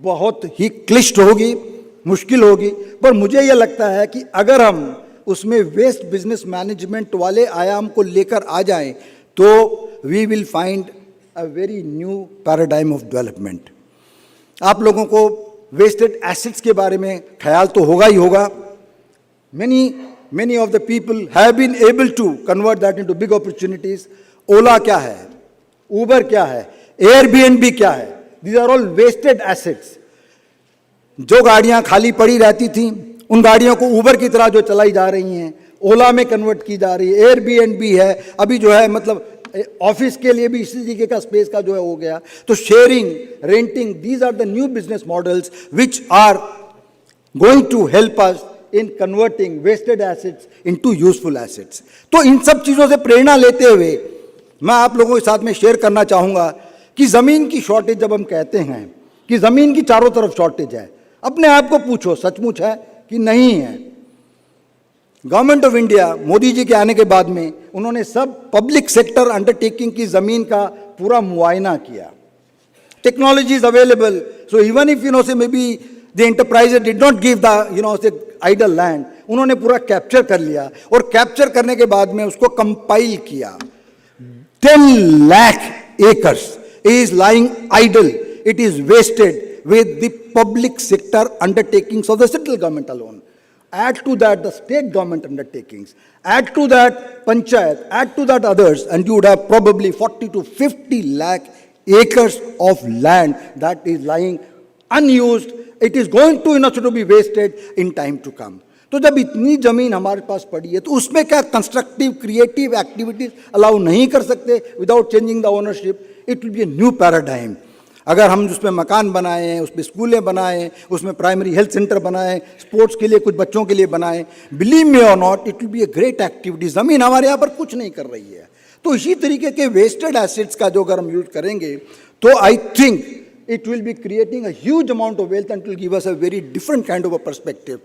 बहुत ही क्लिष्ट होगी, मुश्किल होगी, पर मुझे ये लगता है कि अगर हम उसमें वेस्ट बिजनेस मैनेजमेंट वाले आयाम को लेकर आ जाएं तो we will find a very new paradigm of development. आप लोगों को वेस्टेड एसेट्स के बारे में ख्याल तो होगा ही होगा। Many of the people have been able to convert that into big opportunities. Ola क्या है, Uber क्या है, Airbnb क्या है, these are all wasted assets. जो गाड़ियां खाली पड़ी रहती थी उन गाड़ियों को Uber की तरह जो चलाई जा रही हैं, ओला में कन्वर्ट की जा रही है। Airbnb है, अभी जो है मतलब ऑफिस के लिए भी इसी तरीके का स्पेस का जो है हो गया। तो sharing, renting, these are the new business models which are going to help us in converting wasted assets into useful assets. तो इन सब चीज़ों से प्रेरणा लेते हुए मैं आप लोगों के साथ में शेयर करना चाहूँगा कि ज़मीन की शॉर्टेज जब हम कहते हैं कि ज़मीन की चारों तरफ शॉर्टेज है, अपने आप को पूछो सचमुच है कि नहीं है। Government of India Modi ji के आने के बाद में उन्होंने सब पब्लिक सेक्टर अंडरटेकिंग की ज़मीन का पूरा मुआयना किया। Technology is available, so even if say may be The enterprises did not give the idle land. उन्होंने पूरा कैप्चर कर लिया और कैप्चर करने के बाद में उसको कंपाइल किया. 10 lakh acres is lying idle. It is wasted with the public sector undertakings of the central government alone. Add to that the state government undertakings, add to that panchayat, add to that others, and you would have probably 40 to 50 lakh acres of land that is lying unused. It is going to be wasted in time to come. तो जब इतनी जमीन हमारे पास पड़ी है तो उसमें क्या कंस्ट्रक्टिव क्रिएटिव एक्टिविटीज अलाउ नहीं कर सकते without changing the ownership? It will be a new paradigm. अगर हम उसमें मकान बनाएं, उसमें स्कूलें बनाएं, उसमें प्राइमरी हेल्थ सेंटर बनाएं, स्पोर्ट्स के लिए कुछ बच्चों के लिए बनाएं, बिलीव मी और not, it will be a great activity. ज़मीन हमारे यहाँ पर कुछ नहीं कर रही है. तो इसी तरीके के वेस्टेड एसेट्स का जो अगर हम यूज करेंगे तो I think it will be creating a huge amount of wealth and will give us a very different kind of a perspective.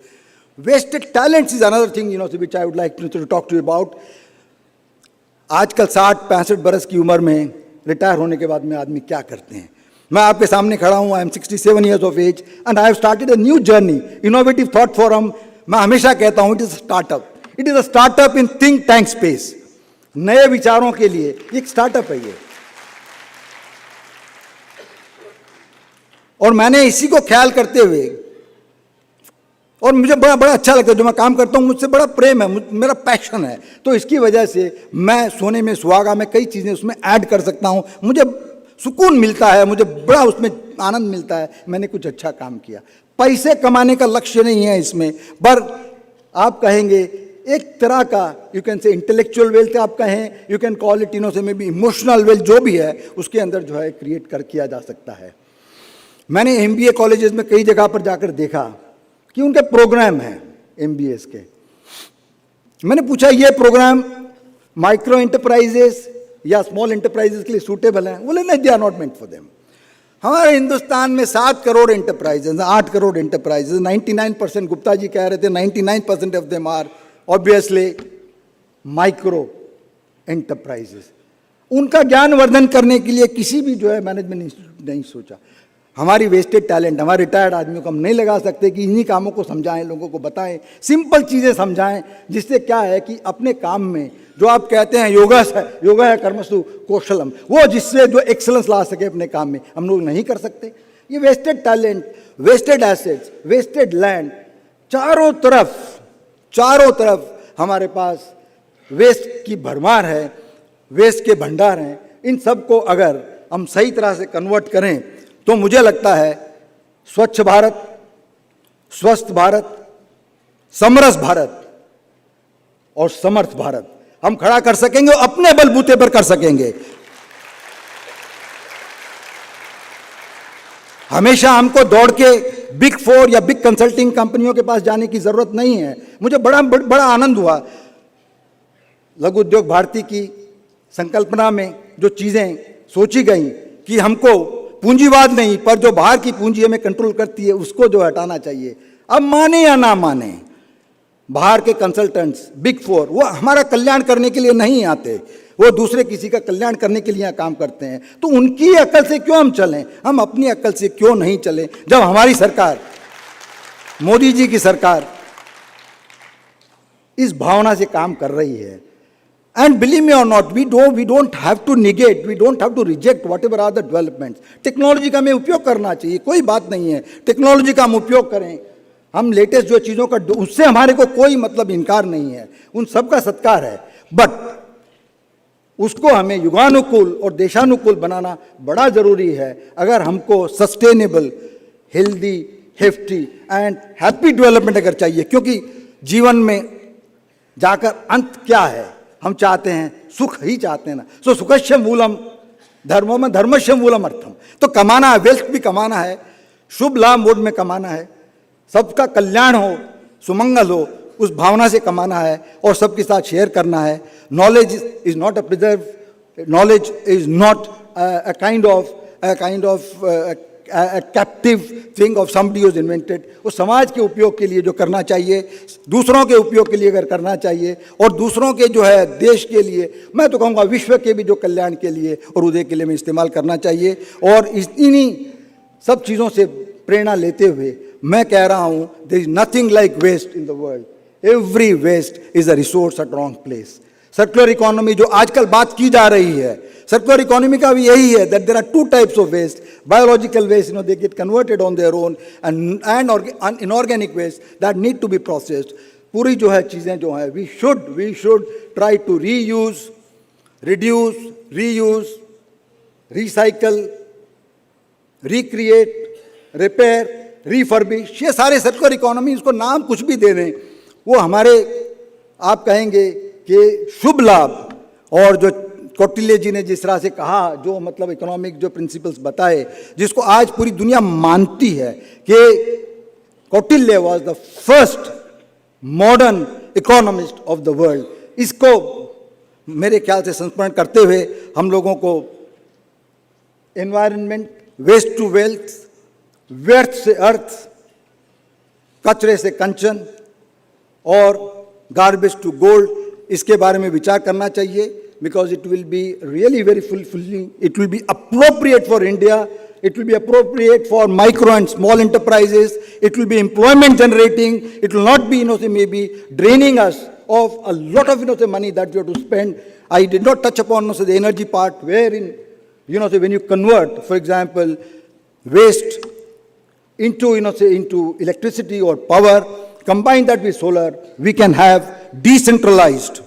Wasted talents is another thing, which I would like to talk to you about. आजकल 60-65 बरस की उम्र में retire होने के बाद में आदमी क्या करते हैं? मैं आपके सामने खड़ा हूँ. I am 67 years of age and I have started a new journey. Innovative Thought Forum. मैं हमेशा कहता हूँ, it is a startup. It is a startup in think tank space. नए विचारों के लिए एक स्टार्टअप है ये. और मैंने इसी को ख्याल करते हुए, और मुझे बड़ा बड़ा अच्छा लगता है जो मैं काम करता हूँ, मुझसे बड़ा प्रेम है, मेरा पैशन है. तो इसकी वजह से मैं सोने में सुहागा में कई चीज़ें उसमें ऐड कर सकता हूँ. मुझे सुकून मिलता है, मुझे बड़ा उसमें आनंद मिलता है. मैंने कुछ अच्छा काम किया. पैसे कमाने का लक्ष्य नहीं है इसमें, पर आप कहेंगे एक तरह का you can say intellectual wealth आप कहें, यू कैन कॉल इट से मे बी इमोशनल वेल्थ, जो भी है उसके अंदर जो है क्रिएट किया जा सकता है. मैंने MBA कॉलेजेस में कई जगह पर जाकर देखा कि उनके प्रोग्राम हैं MBAs के. मैंने पूछा ये प्रोग्राम माइक्रो एंटरप्राइजेस या स्मॉल एंटरप्राइजेस के लिए सूटेबल हैं? बोले नहीं, they are not meant for them. हमारे हिंदुस्तान में 7 करोड़ एंटरप्राइजेस, 8 करोड़ एंटरप्राइजेस, 99%, गुप्ता जी कह रहे थे 99% of them are obviously micro enterprises. उनका ज्ञानवर्धन करने के लिए किसी भी जो है मैनेजमेंट नहीं सोचा. हमारी वेस्टेड टैलेंट, हमारे रिटायर्ड आदमियों को हम नहीं लगा सकते कि इन्हीं कामों को समझाएं, लोगों को बताएं, सिंपल चीज़ें समझाएं, जिससे क्या है कि अपने काम में जो आप कहते हैं योगा है कर्मसु कौशलम, वो जिससे जो एक्सेलेंस ला सके अपने काम में, हम लोग नहीं कर सकते. ये wasted talent, wasted assets, wasted land, चारों तरफ हमारे पास वेस्ट की भरमार है, वेस्ट के भंडार हैं. इन सब को अगर हम सही तरह से कन्वर्ट करें तो मुझे लगता है स्वच्छ भारत, स्वस्थ भारत, समरस भारत और समर्थ भारत हम खड़ा कर सकेंगे और अपने बलबूते पर कर सकेंगे. हमेशा हमको दौड़ के बिग 4 या बिग कंसल्टिंग कंपनियों के पास जाने की जरूरत नहीं है. मुझे बड़ा आनंद हुआ लघु उद्योग भारती की संकल्पना में जो चीजें सोची गई कि हमको पूंजीवाद नहीं, पर जो बाहर की पूंजी हमें कंट्रोल करती है उसको जो हटाना चाहिए. अब माने या ना माने, बाहर के कंसल्टेंट्स बिग 4 वो हमारा कल्याण करने के लिए नहीं आते, वो दूसरे किसी का कल्याण करने के लिए यहाँ काम करते हैं. तो उनकी अक्ल से क्यों हम चलें? हम अपनी अक्ल से क्यों नहीं चलें? जब हमारी सरकार, मोदी जी की सरकार इस भावना से काम कर रही है. And believe me or not, we don't have to negate, we don't have to reject whatever are the developments. Technology का हमें उपयोग करना चाहिए, कोई बात नहीं है. टेक्नोलॉजी का हम उपयोग करें, हम लेटेस्ट जो चीज़ों का, उससे हमारे को कोई मतलब इनकार नहीं है, उन सब का सत्कार है. बट उसको हमें युगानुकूल और देशानुकूल बनाना बड़ा ज़रूरी है अगर हमको sustainable, healthy, hefty and happy development अगर चाहिए. क्योंकि जीवन में जाकर अंत क्या है? हम चाहते हैं सुख ही चाहते हैं ना. सो सुखस्य मूलम धर्मो में धर्मस्य मूलम अर्थम. तो कमाना है, वेल्थ भी कमाना है, शुभ लाभ मोड में कमाना है, सबका कल्याण हो, सुमंगल हो, उस भावना से कमाना है और सबके साथ शेयर करना है. Knowledge is not a preserve, knowledge is not a kind of a captive thing of somebody who's invented. वो समाज के उपयोग के लिए जो करना चाहिए, दूसरों के उपयोग के लिए अगर करना चाहिए, और दूसरों के जो है देश के लिए, मैं तो कहूँगा विश्व के भी जो कल्याण के लिए और उदय के लिए में इस्तेमाल करना चाहिए. और इन्हीं सब चीज़ों से प्रेरणा लेते हुए मैं कह रहा हूं there is nothing like waste in the world, every waste is a resource at wrong place. Circular economy जो आजकल बात की जा रही है, सर्कुलर इकोनॉमी का भी यही है that there are two types of waste, biological waste, they get converted on their own, and inorganic waste that need to be processed. पूरी जो है चीज़ें जो है we should try to reuse, reduce, reuse, recycle, recreate, repair, refurbish, ये सारे circular economy, इसको नाम कुछ भी दे दें, वो हमारे आप कहेंगे कि शुभ लाभ। और जो कौटिल्य जी ने जिस तरह से कहा, जो मतलब इकोनॉमिक जो प्रिंसिपल्स बताए, जिसको आज पूरी दुनिया मानती है कि Kautilya was the first modern economist of the world, इसको मेरे ख्याल से संस्मरण करते हुए हम लोगों को एनवायरनमेंट, वेस्ट टू वेल्थ, व्यर्थ से अर्थ, कचरे से कंचन और गार्बेज टू गोल्ड, इसके बारे में विचार करना चाहिए, because it will be really very fulfilling, it will be appropriate for India, it will be appropriate for micro and small enterprises, it will be employment generating, it will not be, maybe draining us of a lot of, money that we have to spend. I did not touch upon, the energy part, wherein, when you convert, for example, waste into, into electricity or power, combine that with solar, we can have decentralized,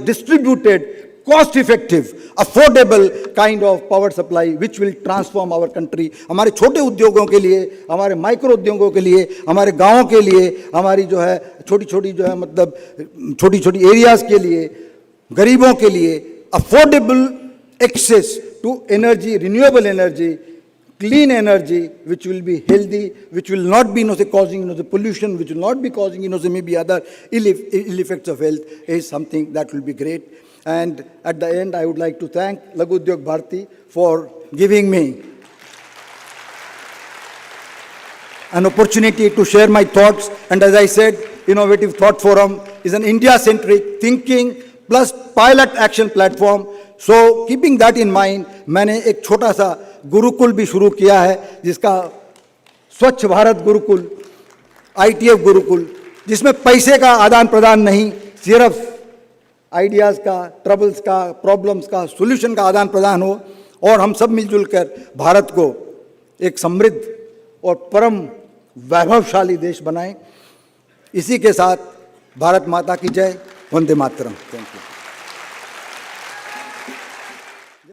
distributed, cost-effective, affordable kind of power supply, which will transform our country. हमारे छोटे उद्योगों के लिए, हमारे micro उद्योगों के लिए, हमारे गाँव के लिए, हमारी जो है छोटी-छोटी जो है मतलब छोटी-छोटी एरियाज़ के लिए, गरीबों के लिए, affordable access to energy, renewable energy, clean energy, which will be healthy, which will not be causing the pollution, which will not be causing maybe other ill effects of health, is something that will be great. And at the end, I would like to thank Laghu Udyog Bharati for giving me an opportunity to share my thoughts. And as I said, Innovative Thought Forum is an India-centric thinking plus pilot action platform. So keeping that in mind, मैंने एक छोटा सा गुरुकुल भी शुरू किया है, जिसका स्वच्छ भारत गुरुकुल, ITF गुरुकुल, जिसमें पैसे का आदान प्रदान नहीं, सिर्फ आइडियाज़ का, ट्रबल्स का, प्रॉब्लम्स का, सॉल्यूशन का आदान प्रदान हो, और हम सब मिलजुल कर भारत को एक समृद्ध और परम वैभवशाली देश बनाएं। इसी के साथ भारत माता की जय, वंदे मातरम। Thank you.